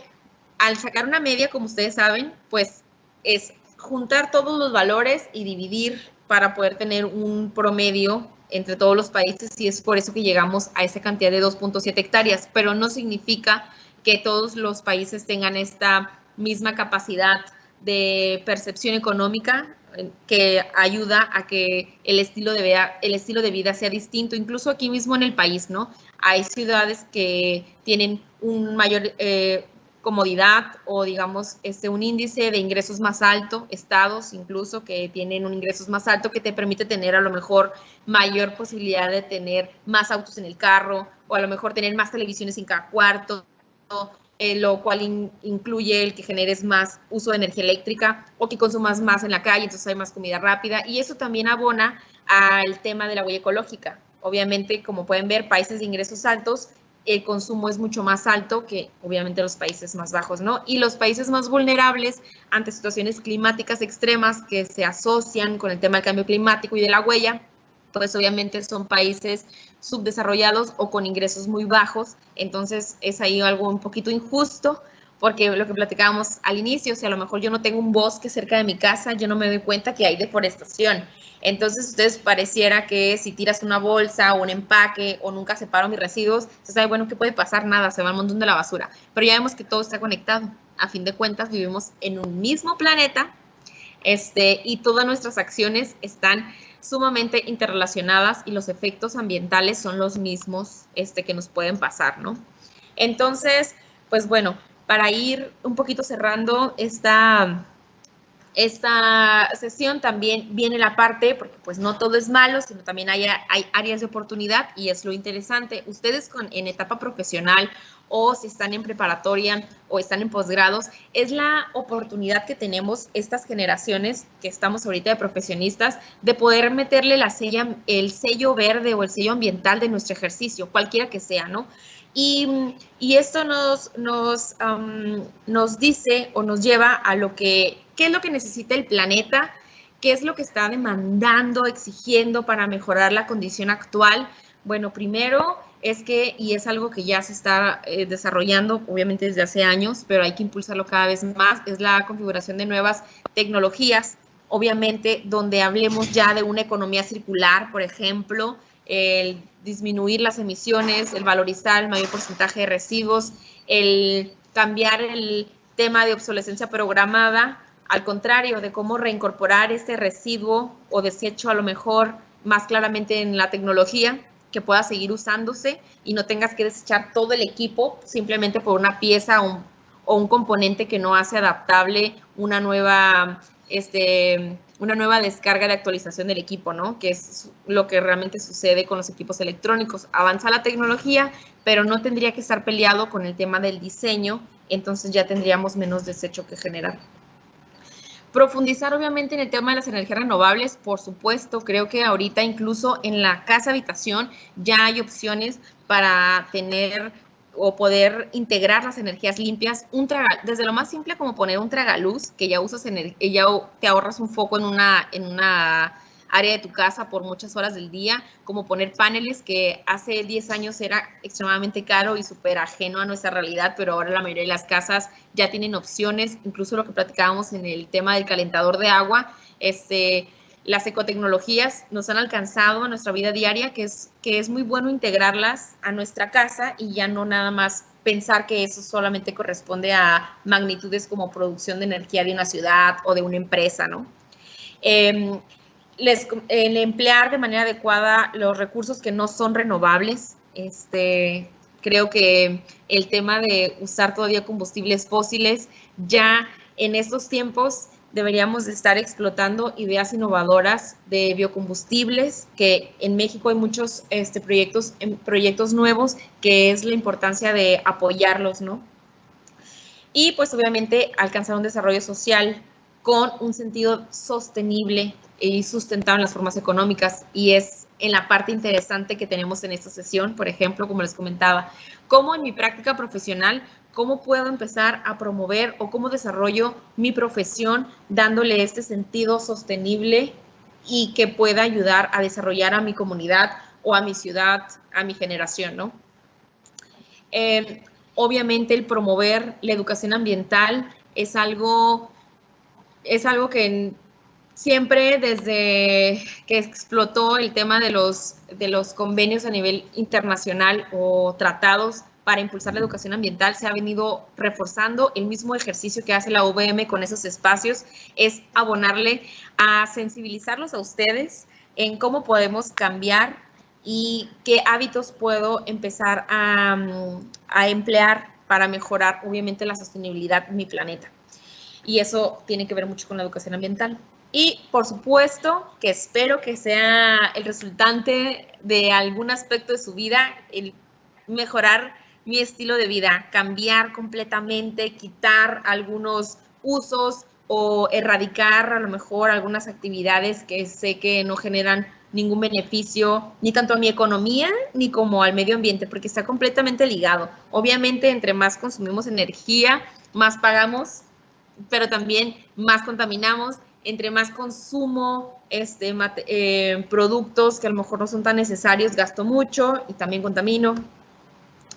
al sacar una media, como ustedes saben, pues es juntar todos los valores y dividir para poder tener un promedio entre todos los países y es por eso que llegamos a esa cantidad de 2.7 hectáreas, pero no significa que todos los países tengan esta misma capacidad de percepción económica que ayuda a que el estilo de vida sea distinto, incluso aquí mismo en el país, ¿no? Hay ciudades que tienen un mayor comodidad o digamos un índice de ingresos más alto, estados incluso que tienen un ingresos más alto que te permite tener a lo mejor mayor posibilidad de tener más autos en el carro o a lo mejor tener más televisiones en cada cuarto, lo cual incluye el que generes más uso de energía eléctrica o que consumas más en la calle, entonces hay más comida rápida y eso también abona al tema de la huella ecológica. Obviamente, como pueden ver, países de ingresos altos, el consumo es mucho más alto que obviamente los países más bajos, ¿no? Y los países más vulnerables ante situaciones climáticas extremas que se asocian con el tema del cambio climático y de la huella, pues obviamente son países subdesarrollados o con ingresos muy bajos, entonces es ahí algo un poquito injusto, porque lo que platicábamos al inicio, si a lo mejor yo no tengo un bosque cerca de mi casa, yo no me doy cuenta que hay deforestación. Entonces, ustedes pareciera que si tiras una bolsa o un empaque o nunca separo mis residuos, se sabe, bueno, ¿qué puede pasar? Nada, se va al montón de la basura. Pero ya vemos que todo está conectado. A fin de cuentas, vivimos en un mismo planeta y todas nuestras acciones están sumamente interrelacionadas y los efectos ambientales son los mismos que nos pueden pasar, ¿no? Entonces, pues bueno, para ir un poquito cerrando esta esta sesión también viene la parte, porque pues no todo es malo, sino también hay áreas de oportunidad y es lo interesante. Ustedes en etapa profesional o si están en preparatoria o están en posgrados, es la oportunidad que tenemos estas generaciones que estamos ahorita de profesionistas de poder meterle el sello verde o el sello ambiental de nuestro ejercicio, cualquiera que sea, ¿no? Y esto nos dice o nos lleva a qué es lo que necesita el planeta, qué es lo que está demandando, exigiendo para mejorar la condición actual. Bueno, primero es que, y es algo que ya se está desarrollando, obviamente desde hace años, pero hay que impulsarlo cada vez más, es la configuración de nuevas tecnologías, obviamente donde hablemos ya de una economía circular, por ejemplo, el disminuir las emisiones, el valorizar el mayor porcentaje de residuos, el cambiar el tema de obsolescencia programada, al contrario, de cómo reincorporar ese residuo o desecho a lo mejor más claramente en la tecnología, que pueda seguir usándose y no tengas que desechar todo el equipo simplemente por una pieza o un componente que no hace adaptable una nueva descarga de actualización del equipo, ¿no? Que es lo que realmente sucede con los equipos electrónicos. Avanza la tecnología, pero no tendría que estar peleado con el tema del diseño, entonces ya tendríamos menos desecho que generar. Profundizar obviamente en el tema de las energías renovables, por supuesto, creo que ahorita incluso en la casa habitación ya hay opciones para tener o poder integrar las energías limpias, desde lo más simple como poner un tragaluz, que ya ya te ahorras un foco en una área de tu casa por muchas horas del día, como poner paneles, que hace 10 años era extremadamente caro y súper ajeno a nuestra realidad, pero ahora la mayoría de las casas ya tienen opciones, incluso lo que platicábamos en el tema del calentador de agua, las ecotecnologías nos han alcanzado a nuestra vida diaria, que es muy bueno integrarlas a nuestra casa y ya no nada más pensar que eso solamente corresponde a magnitudes como producción de energía de una ciudad o de una empresa, ¿no? El emplear de manera adecuada los recursos que no son renovables. Creo que el tema de usar todavía combustibles fósiles, ya en estos tiempos deberíamos de estar explotando ideas innovadoras de biocombustibles, que en México hay muchos proyectos nuevos, que es la importancia de apoyarlos, ¿no? Y pues obviamente alcanzar un desarrollo social con un sentido sostenible y sustentable en las formas económicas, y es en la parte interesante que tenemos en esta sesión, por ejemplo, como les comentaba, cómo en mi práctica profesional, cómo puedo empezar a promover o cómo desarrollo mi profesión dándole este sentido sostenible y que pueda ayudar a desarrollar a mi comunidad o a mi ciudad, a mi generación, ¿no? Obviamente el promover la educación ambiental es algo que siempre desde que explotó el tema de los convenios a nivel internacional o tratados para impulsar la educación ambiental se ha venido reforzando. El mismo ejercicio que hace la UVM con esos espacios es abonarle a sensibilizarlos a ustedes en cómo podemos cambiar y qué hábitos puedo empezar a emplear para mejorar, obviamente, la sostenibilidad de mi planeta. Y eso tiene que ver mucho con la educación ambiental. Y, por supuesto, que espero que sea el resultante de algún aspecto de su vida, el mejorar mi estilo de vida, cambiar completamente, quitar algunos usos o erradicar a lo mejor algunas actividades que sé que no generan ningún beneficio, ni tanto a mi economía, ni como al medio ambiente, porque está completamente ligado. Obviamente, entre más consumimos energía, más pagamos, pero también más contaminamos. Entre más consumo productos que a lo mejor no son tan necesarios, gasto mucho y también contamino.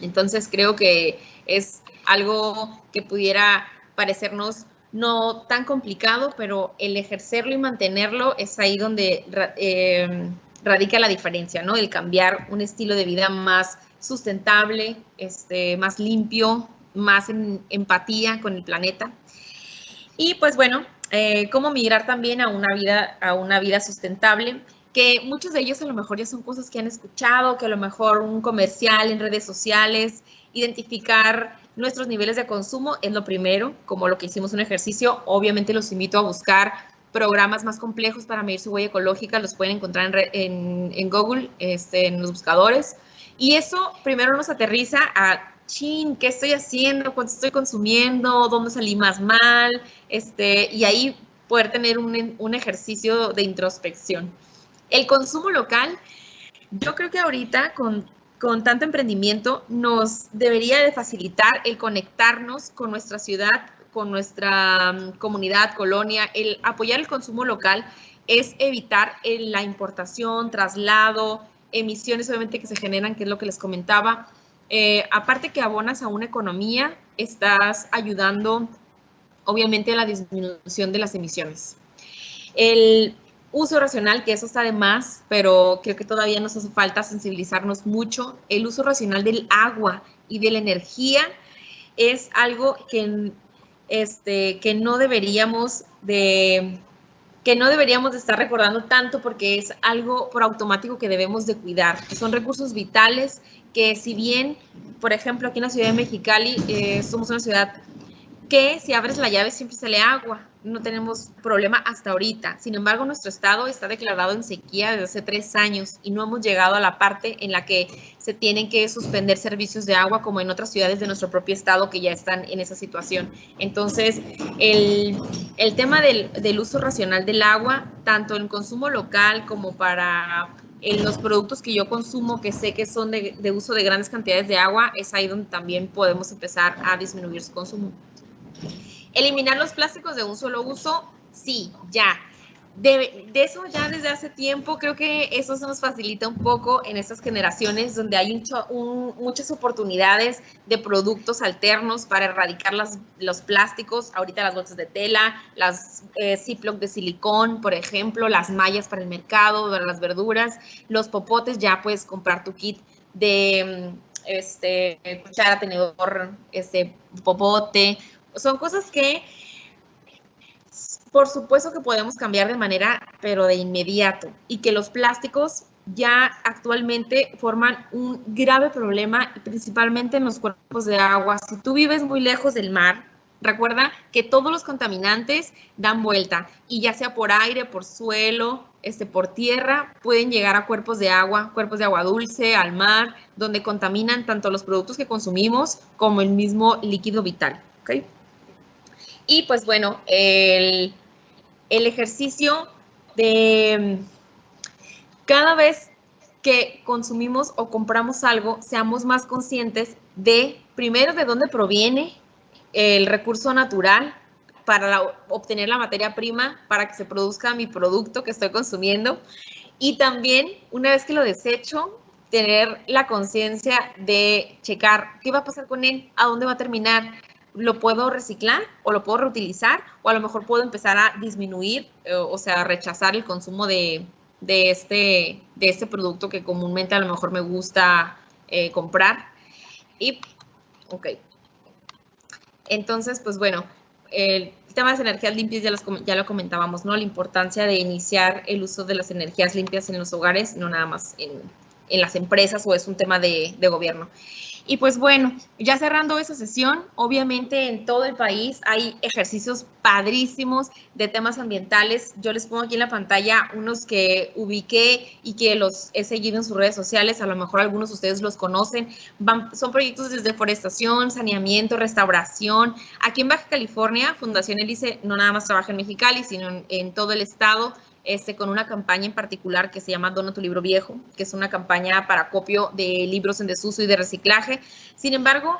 Entonces creo que es algo que pudiera parecernos no tan complicado, pero el ejercerlo y mantenerlo es ahí donde radica la diferencia, ¿no? El cambiar un estilo de vida más sustentable, más limpio, más en empatía con el planeta. Y pues bueno, cómo migrar también a una vida sustentable, que muchos de ellos a lo mejor ya son cosas que han escuchado, que a lo mejor un comercial en redes sociales, identificar nuestros niveles de consumo es lo primero, como lo que hicimos un ejercicio. Obviamente los invito a buscar programas más complejos para medir su huella ecológica, los pueden encontrar en Google, en los buscadores. Y eso primero nos aterriza a, chin, ¿qué estoy haciendo? ¿Cuánto estoy consumiendo? ¿Dónde salí más mal? Y ahí poder tener un ejercicio de introspección. El consumo local, yo creo que ahorita con tanto emprendimiento nos debería de facilitar el conectarnos con nuestra ciudad, con nuestra comunidad, colonia. El apoyar el consumo local es evitar la importación, traslado, emisiones obviamente que se generan, que es lo que les comentaba. Aparte que abonas a una economía, estás ayudando obviamente a la disminución de las emisiones. El uso racional, que eso está de más, pero creo que todavía nos hace falta sensibilizarnos mucho. El uso racional del agua y de la energía es algo que no deberíamos de estar recordando tanto, porque es algo por automático que debemos de cuidar. Son recursos vitales que, si bien, por ejemplo, aquí en la ciudad de Mexicali, somos una ciudad que si abres la llave siempre sale agua, no tenemos problema hasta ahorita. Sin embargo, nuestro estado está declarado en sequía desde hace 3 años y no hemos llegado a la parte en la que se tienen que suspender servicios de agua como en otras ciudades de nuestro propio estado que ya están en esa situación. Entonces, el tema del uso racional del agua, tanto en consumo local como para los productos que yo consumo, que sé que son de uso de grandes cantidades de agua, es ahí donde también podemos empezar a disminuir su consumo. Eliminar los plásticos de un solo uso, sí, ya. De eso ya desde hace tiempo, creo que eso se nos facilita un poco en estas generaciones donde hay muchas oportunidades de productos alternos para erradicar los plásticos. Ahorita las bolsas de tela, las Ziploc de silicón, por ejemplo, las mallas para el mercado, para las verduras, los popotes, ya puedes comprar tu kit de cuchara, tenedor, popote. Son cosas que, por supuesto que podemos cambiar de manera, pero de inmediato, y que los plásticos ya actualmente forman un grave problema, principalmente en los cuerpos de agua. Si tú vives muy lejos del mar, recuerda que todos los contaminantes dan vuelta, y ya sea por aire, por suelo, por tierra, pueden llegar a cuerpos de agua dulce, al mar, donde contaminan tanto los productos que consumimos como el mismo líquido vital, ¿ok? Y pues bueno, el ejercicio de cada vez que consumimos o compramos algo, seamos más conscientes de, primero, de dónde proviene el recurso natural para obtener la materia prima para que se produzca mi producto que estoy consumiendo. Y también, una vez que lo desecho, tener la conciencia de checar qué va a pasar con él, a dónde va a terminar. ¿Lo puedo reciclar o lo puedo reutilizar? O a lo mejor puedo empezar a disminuir, o sea, rechazar el consumo de este producto que comúnmente a lo mejor me gusta comprar. Y, ok. Entonces, pues bueno, el tema de las energías limpias ya lo comentábamos, ¿no? La importancia de iniciar el uso de las energías limpias en los hogares, no nada más en las empresas, o es un tema de gobierno. Y pues bueno, ya cerrando esa sesión, obviamente en todo el país hay ejercicios padrísimos de temas ambientales. Yo les pongo aquí en la pantalla unos que ubiqué y que los he seguido en sus redes sociales. A lo mejor algunos de ustedes los conocen. Son proyectos desde deforestación, saneamiento, restauración. Aquí en Baja California, Fundación Hélice no nada más trabaja en Mexicali, sino en todo el estado. Con una campaña en particular que se llama Dona tu libro viejo, que es una campaña para acopio de libros en desuso y de reciclaje. Sin embargo,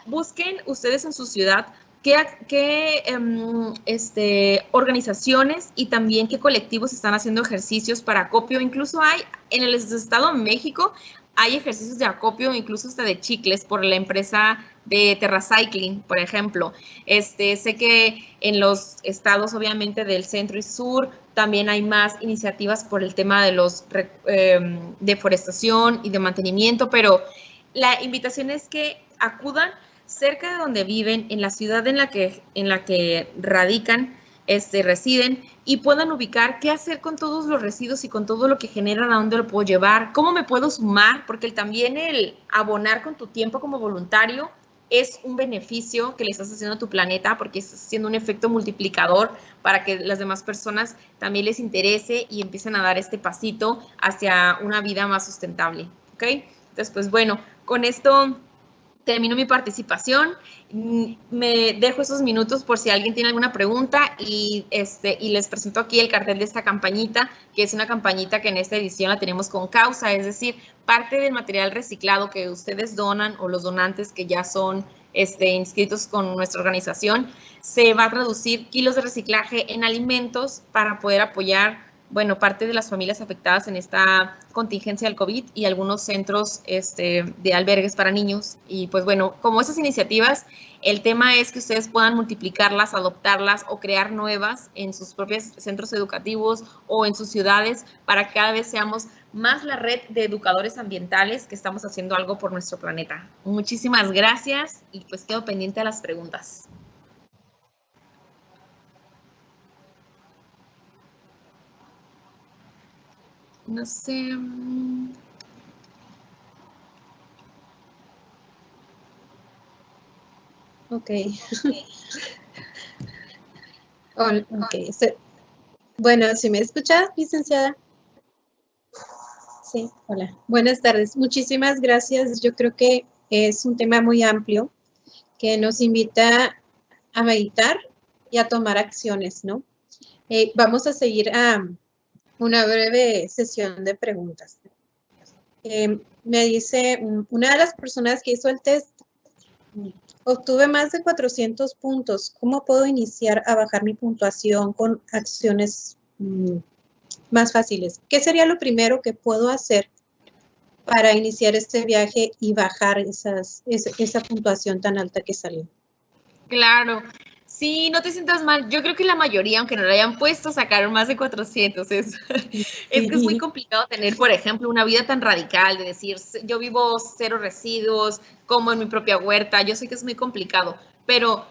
busquen ustedes en su ciudad qué organizaciones y también qué colectivos están haciendo ejercicios para acopio. Incluso hay en el Estado de México, hay ejercicios de acopio, incluso hasta de chicles, por la empresa de TerraCycling, por ejemplo. Sé que en los estados, obviamente, del centro y sur, también hay más iniciativas por el tema de los deforestación y de mantenimiento, pero la invitación es que acudan cerca de donde viven, en la ciudad en la que radican, residen, y puedan ubicar qué hacer con todos los residuos y con todo lo que generan, a dónde lo puedo llevar, cómo me puedo sumar, porque también el abonar con tu tiempo como voluntario es un beneficio que le estás haciendo a tu planeta porque estás haciendo un efecto multiplicador para que las demás personas también les interese y empiecen a dar este pasito hacia una vida más sustentable, ¿ok? Entonces, pues bueno, con esto termino mi participación. Me dejo esos minutos por si alguien tiene alguna pregunta y les presento aquí el cartel de esta campañita, que es una campañita que en esta edición la tenemos con causa, es decir, parte del material reciclado que ustedes donan o los donantes que ya son inscritos con nuestra organización, se va a traducir kilos de reciclaje en alimentos para poder apoyar, bueno, parte de las familias afectadas en esta contingencia del COVID y algunos centros de albergues para niños. Y pues bueno, como esas iniciativas, el tema es que ustedes puedan multiplicarlas, adoptarlas o crear nuevas en sus propios centros educativos o en sus ciudades para que cada vez seamos más la red de educadores ambientales que estamos haciendo algo por nuestro planeta. Muchísimas gracias y pues quedo pendiente de las preguntas. No sé. Ok. Okay. Bueno, ¿sí me escucha, licenciada? Sí, hola. Buenas tardes. Muchísimas gracias. Yo creo que es un tema muy amplio que nos invita a meditar y a tomar acciones, ¿no? Vamos a seguir a una breve sesión de preguntas. Me dice una de las personas que hizo el test, obtuve más de 400 puntos. ¿Cómo puedo iniciar a bajar mi puntuación con acciones más fáciles? ¿Qué sería lo primero que puedo hacer para iniciar este viaje y bajar esa puntuación tan alta que salió? Claro. Sí, no te sientas mal. Yo creo que la mayoría, aunque no lo hayan puesto, sacaron más de 400. Es que es muy complicado tener, por ejemplo, una vida tan radical de decir, yo vivo cero residuos, como en mi propia huerta. Yo sé que es muy complicado, pero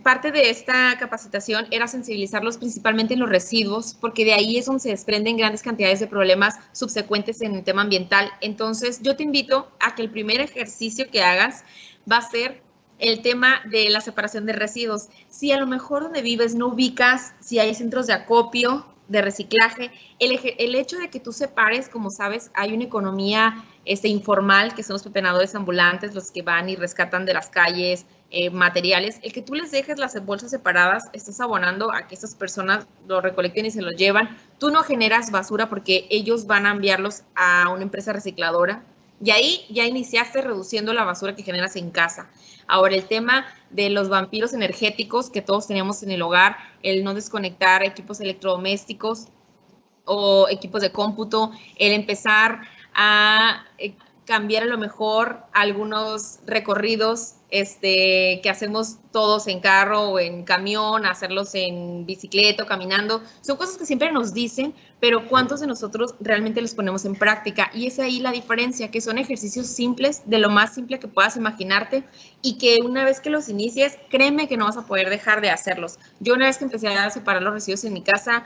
parte de esta capacitación era sensibilizarlos principalmente en los residuos, porque de ahí es donde se desprenden grandes cantidades de problemas subsecuentes en el tema ambiental. Entonces, yo te invito a que el primer ejercicio que hagas va a ser el tema de la separación de residuos. Si a lo mejor donde vives no ubicas si hay centros de acopio, de reciclaje, el hecho de que tú separes, como sabes, hay una economía informal, que son los pepenadores ambulantes, los que van y rescatan de las calles materiales, el que tú les dejes las bolsas separadas, estás abonando a que estas personas lo recolecten y se lo llevan. Tú no generas basura porque ellos van a enviarlos a una empresa recicladora, y ahí ya iniciaste reduciendo la basura que generas en casa. Ahora, el tema de los vampiros energéticos que todos tenemos en el hogar, el no desconectar equipos electrodomésticos o equipos de cómputo, el empezar a cambiar a lo mejor algunos recorridos que hacemos todos en carro o en camión, hacerlos en bicicleta o caminando. Son cosas que siempre nos dicen, pero ¿cuántos de nosotros realmente los ponemos en práctica? Y es ahí la diferencia, que son ejercicios simples, de lo más simple que puedas imaginarte, y que una vez que los inicies, créeme que no vas a poder dejar de hacerlos. Yo una vez que empecé a separar los residuos en mi casa,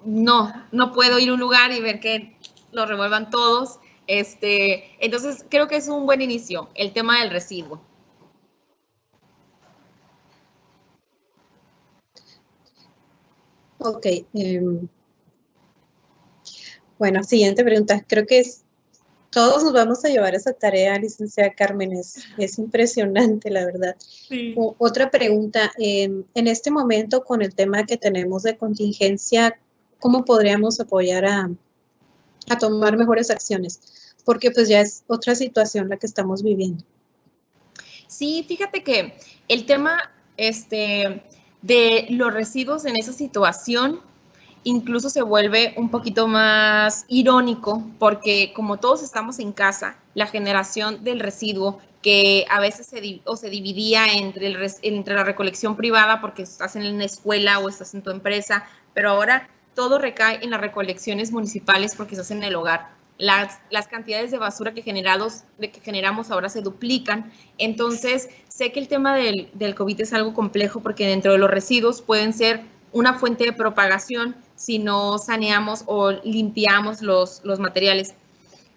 no puedo ir a un lugar y ver que los revuelvan todos. Entonces, creo que es un buen inicio, el tema del residuo. Ok. Bueno, siguiente pregunta. Creo que todos nos vamos a llevar esa tarea, licenciada Carmen. Es impresionante, la verdad. Sí. Otra pregunta. En este momento, con el tema que tenemos de contingencia, ¿cómo podríamos apoyar a tomar mejores acciones? Porque pues ya es otra situación la que estamos viviendo. Sí, fíjate que el tema de los residuos en esa situación incluso se vuelve un poquito más irónico, porque como todos estamos en casa, la generación del residuo, que a veces se dividía entre la recolección privada porque estás en una escuela o estás en tu empresa, pero ahora todo recae en las recolecciones municipales porque estás en el hogar. Las cantidades de basura que generamos ahora se duplican. Entonces, sé que el tema del COVID es algo complejo porque dentro de los residuos pueden ser una fuente de propagación si no saneamos o limpiamos los materiales.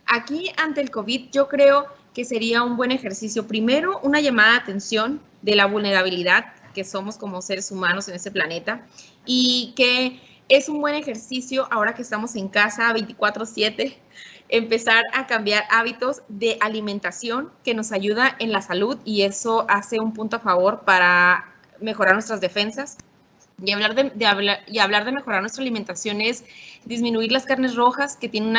Aquí, ante el COVID, yo creo que sería un buen ejercicio. Primero, una llamada de atención de la vulnerabilidad que somos como seres humanos en este planeta y que es un buen ejercicio ahora que estamos en casa 24/7, empezar a cambiar hábitos de alimentación que nos ayuda en la salud y eso hace un punto a favor para mejorar nuestras defensas. Y hablar de mejorar nuestra alimentación es disminuir las carnes rojas, que tienen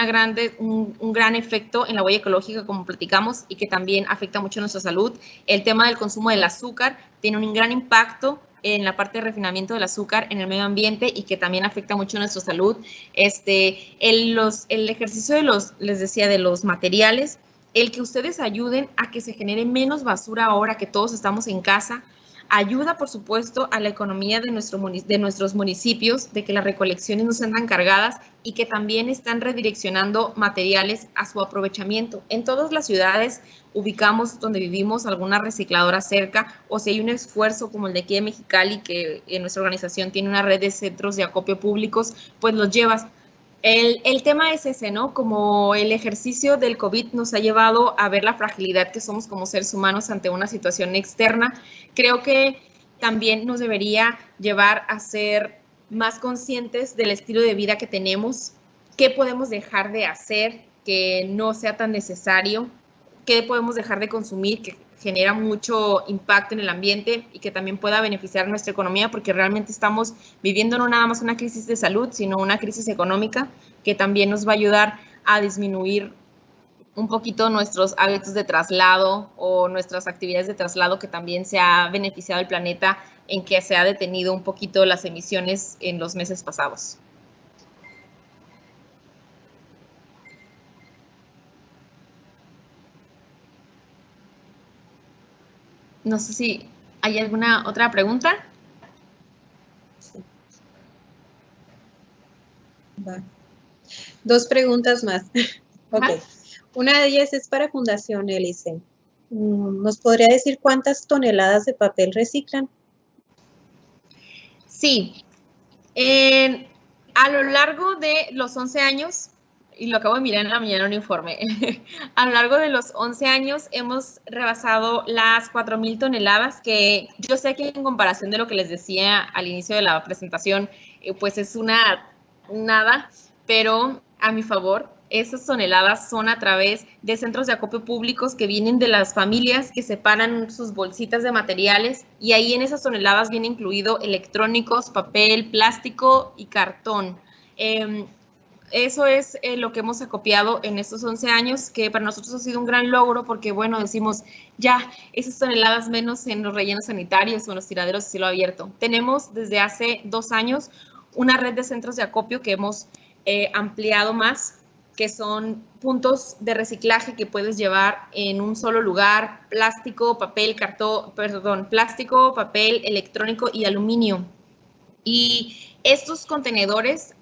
un gran efecto en la huella ecológica, como platicamos, y que también afecta mucho a nuestra salud. El tema del consumo del azúcar tiene un gran impacto en la parte de refinamiento del azúcar en el medio ambiente y que también afecta mucho a nuestra salud. El ejercicio les decía, de los materiales, el que ustedes ayuden a que se genere menos basura ahora que todos estamos en casa, ayuda, por supuesto, a la economía de nuestros municipios, de que las recolecciones no sean tan cargadas y que también están redireccionando materiales a su aprovechamiento. En todas las ciudades ubicamos donde vivimos alguna recicladora cerca, o si hay un esfuerzo como el de aquí de Mexicali, que en nuestra organización tiene una red de centros de acopio públicos, pues los llevas. El tema es ese, ¿no? Como el ejercicio del COVID nos ha llevado a ver la fragilidad que somos como seres humanos ante una situación externa, creo que también nos debería llevar a ser más conscientes del estilo de vida que tenemos, qué podemos dejar de hacer que no sea tan necesario, qué podemos dejar de consumir que genera mucho impacto en el ambiente y que también pueda beneficiar nuestra economía, porque realmente estamos viviendo no nada más una crisis de salud, sino una crisis económica que también nos va a ayudar a disminuir un poquito nuestros hábitos de traslado o nuestras actividades de traslado, que también se ha beneficiado el planeta en que se ha detenido un poquito las emisiones en los meses pasados. No sé si hay alguna otra pregunta. Sí. Va. 2 preguntas más. Ok. Una de ellas es para Fundación Hélice. ¿Nos podría decir cuántas toneladas de papel reciclan? Sí. A lo largo de los 11 años, y lo acabo de mirar en la mañana en un informe, a lo largo de los 11 años hemos rebasado las 4,000 toneladas, que yo sé que en comparación de lo que les decía al inicio de la presentación, pues es nada, pero a mi favor, esas toneladas son a través de centros de acopio públicos que vienen de las familias que separan sus bolsitas de materiales y ahí en esas toneladas viene incluido electrónicos, papel, plástico y cartón. Eso es lo que hemos acopiado en estos 11 años, que para nosotros ha sido un gran logro porque, bueno, decimos, ya, esas toneladas menos en los rellenos sanitarios o en los tiraderos de cielo abierto. Tenemos desde hace 2 años una red de centros de acopio que hemos ampliado más, que son puntos de reciclaje que puedes llevar en un solo lugar, plástico, papel, plástico, papel, electrónico y aluminio. Y estos contenedores,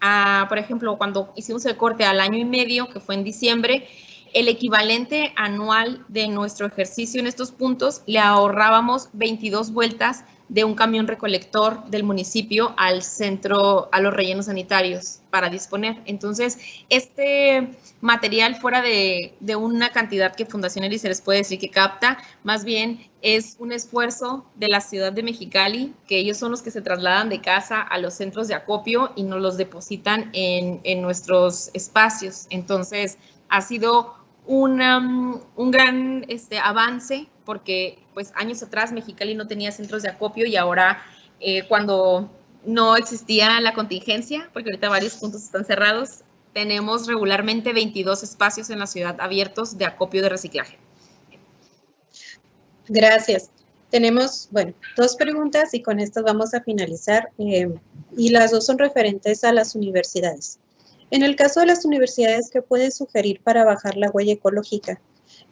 por ejemplo, cuando hicimos el corte al 1 año y medio, que fue en diciembre, el equivalente anual de nuestro ejercicio en estos puntos le ahorrábamos 22 vueltas de un camión recolector del municipio al centro, a los rellenos sanitarios para disponer. Entonces, este material, fuera de una cantidad que Fundación Hélice les puede decir que capta, más bien es un esfuerzo de la ciudad de Mexicali, que ellos son los que se trasladan de casa a los centros de acopio y nos los depositan en nuestros espacios. Entonces, ha sido un gran avance, porque pues años atrás Mexicali no tenía centros de acopio y ahora cuando no existía la contingencia, porque ahorita varios puntos están cerrados, tenemos regularmente 22 espacios en la ciudad abiertos de acopio de reciclaje. Gracias. Tenemos, bueno, 2 preguntas y con estas vamos a finalizar y las 2 son referentes a las universidades. En el caso de las universidades, ¿qué pueden sugerir para bajar la huella ecológica?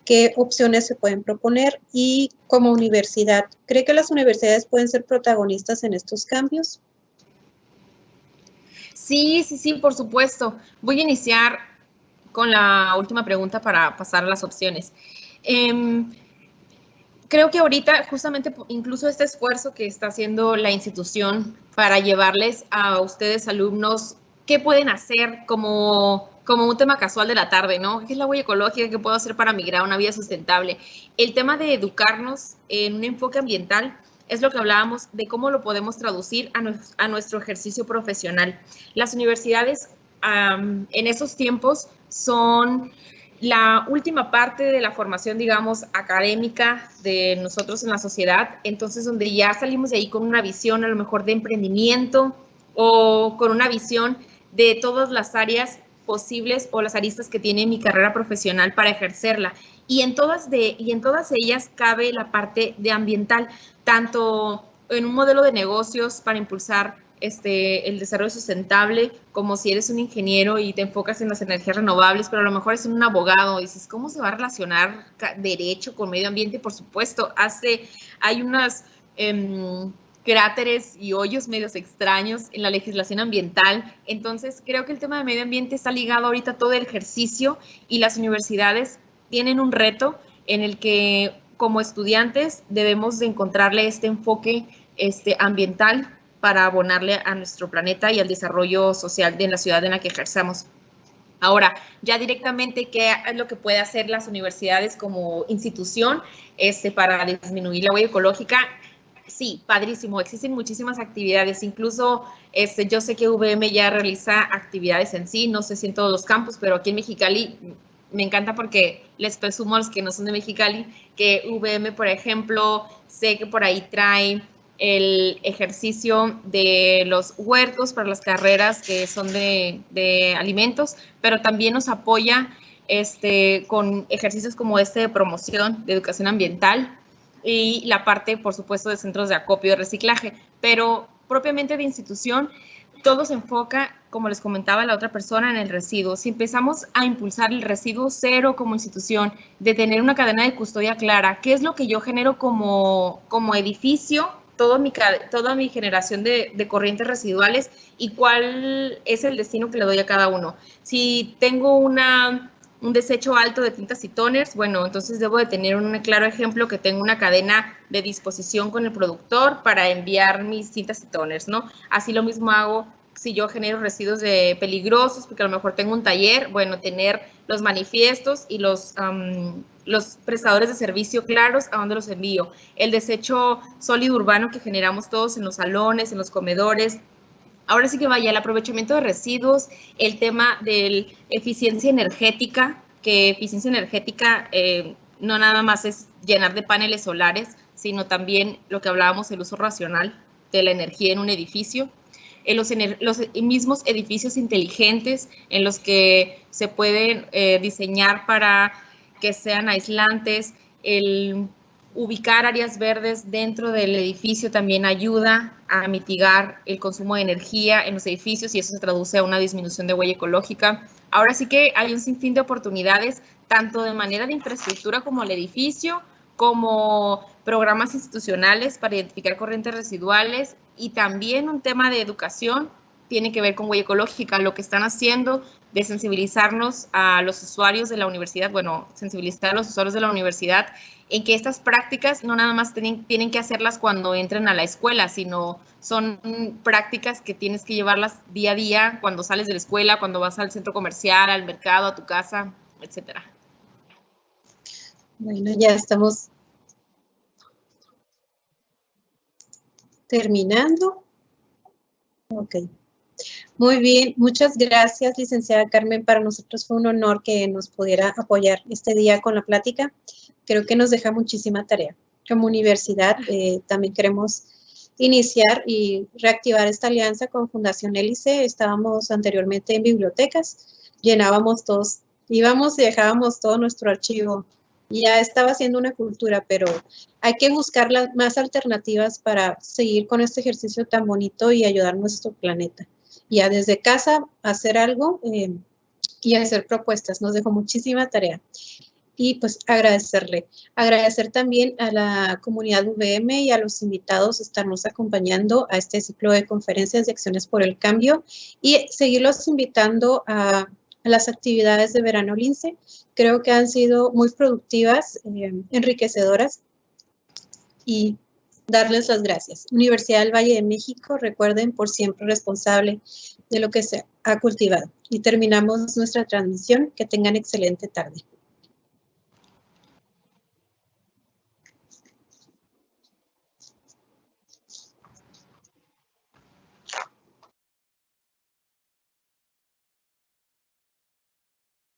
¿Qué opciones se pueden proponer? Y como universidad, ¿cree que las universidades pueden ser protagonistas en estos cambios? Sí, por supuesto. Voy a iniciar con la última pregunta para pasar a las opciones. Creo que ahorita justamente incluso este esfuerzo que está haciendo la institución para llevarles a ustedes, alumnos, qué pueden hacer como como un tema casual de la tarde, ¿no? ¿Qué es la huella ecológica? ¿Qué puedo hacer para migrar a una vida sustentable? El tema de educarnos en un enfoque ambiental es lo que hablábamos de cómo lo podemos traducir a nuestro ejercicio profesional. Las universidades en esos tiempos son la última parte de la formación, digamos, académica de nosotros en la sociedad, entonces donde ya salimos de ahí con una visión a lo mejor de emprendimiento o con una visión de todas las áreas posibles o las aristas que tiene mi carrera profesional para ejercerla. Y en todas ellas cabe la parte de ambiental, tanto en un modelo de negocios para impulsar el desarrollo sustentable, como si eres un ingeniero y te enfocas en las energías renovables, pero a lo mejor es un abogado, y dices, ¿cómo se va a relacionar derecho con medio ambiente? Por supuesto, hay unas cráteres y hoyos medios extraños en la legislación ambiental. Entonces, creo que el tema de medio ambiente está ligado ahorita a todo el ejercicio y las universidades tienen un reto en el que como estudiantes debemos de encontrarle este enfoque ambiental para abonarle a nuestro planeta y al desarrollo social de la ciudad en la que ejerzamos. Ahora, ya directamente, ¿qué es lo que puede hacer las universidades como institución para disminuir la huella ecológica? Sí, padrísimo, existen muchísimas actividades, incluso yo sé que UVM ya realiza actividades en sí, no sé si en todos los campus, pero aquí en Mexicali me encanta porque les presumo a los que no son de Mexicali que UVM, por ejemplo, sé que por ahí trae el ejercicio de los huertos para las carreras que son de alimentos, pero también nos apoya con ejercicios como de promoción de educación ambiental y la parte, por supuesto, de centros de acopio y reciclaje, pero propiamente de institución, todo se enfoca, como les comentaba la otra persona, en el residuo. Si empezamos a impulsar el residuo cero como institución, de tener una cadena de custodia clara, ¿qué es lo que yo genero como edificio? Toda mi generación de corrientes residuales y cuál es el destino que le doy a cada uno. Si tengo un desecho alto de tintas y toners, bueno, entonces debo de tener un claro ejemplo que tengo una cadena de disposición con el productor para enviar mis tintas y toners, ¿no? Así lo mismo hago si yo genero residuos peligrosos, porque a lo mejor tengo un taller, bueno, tener los manifiestos y los prestadores de servicio claros a dónde los envío. El desecho sólido urbano que generamos todos en los salones, en los comedores. Ahora sí que vaya, el aprovechamiento de residuos, el tema de eficiencia energética, que eficiencia energética no nada más es llenar de paneles solares, sino también lo que hablábamos, el uso racional de la energía en un edificio. Los mismos edificios inteligentes en los que se pueden diseñar para que sean aislantes, el ubicar áreas verdes dentro del edificio también ayuda a mitigar el consumo de energía en los edificios y eso se traduce a una disminución de huella ecológica. Ahora sí que hay un sinfín de oportunidades, tanto de manera de infraestructura como el edificio, como programas institucionales para identificar corrientes residuales y también un tema de educación tiene que ver con huella ecológica, lo que están haciendo de sensibilizarnos a los usuarios de la universidad, bueno, sensibilizar a los usuarios de la universidad en que estas prácticas no nada más tienen que hacerlas cuando entren a la escuela, sino son prácticas que tienes que llevarlas día a día cuando sales de la escuela, cuando vas al centro comercial, al mercado, a tu casa, etcétera. Bueno, ya estamos terminando. Ok. Muy bien, muchas gracias, licenciada Carmen. Para nosotros fue un honor que nos pudiera apoyar este día con la plática. Creo que nos deja muchísima tarea. Como universidad también queremos iniciar y reactivar esta alianza con Fundación Hélice. Estábamos anteriormente en bibliotecas, llenábamos todos, íbamos y dejábamos todo nuestro archivo. Ya estaba haciendo una cultura, pero hay que buscar más alternativas para seguir con este ejercicio tan bonito y ayudar a nuestro planeta. Ya desde casa hacer algo y hacer propuestas. Nos dejó muchísima tarea. Y pues agradecer también a la comunidad UVM y a los invitados estarnos acompañando a este ciclo de conferencias de acciones por el cambio y seguirlos invitando a las actividades de verano Lince. Creo que han sido muy productivas, enriquecedoras y darles las gracias. Universidad del Valle de México, recuerden, por siempre responsable de lo que se ha cultivado. Y terminamos nuestra transmisión. Que tengan excelente tarde.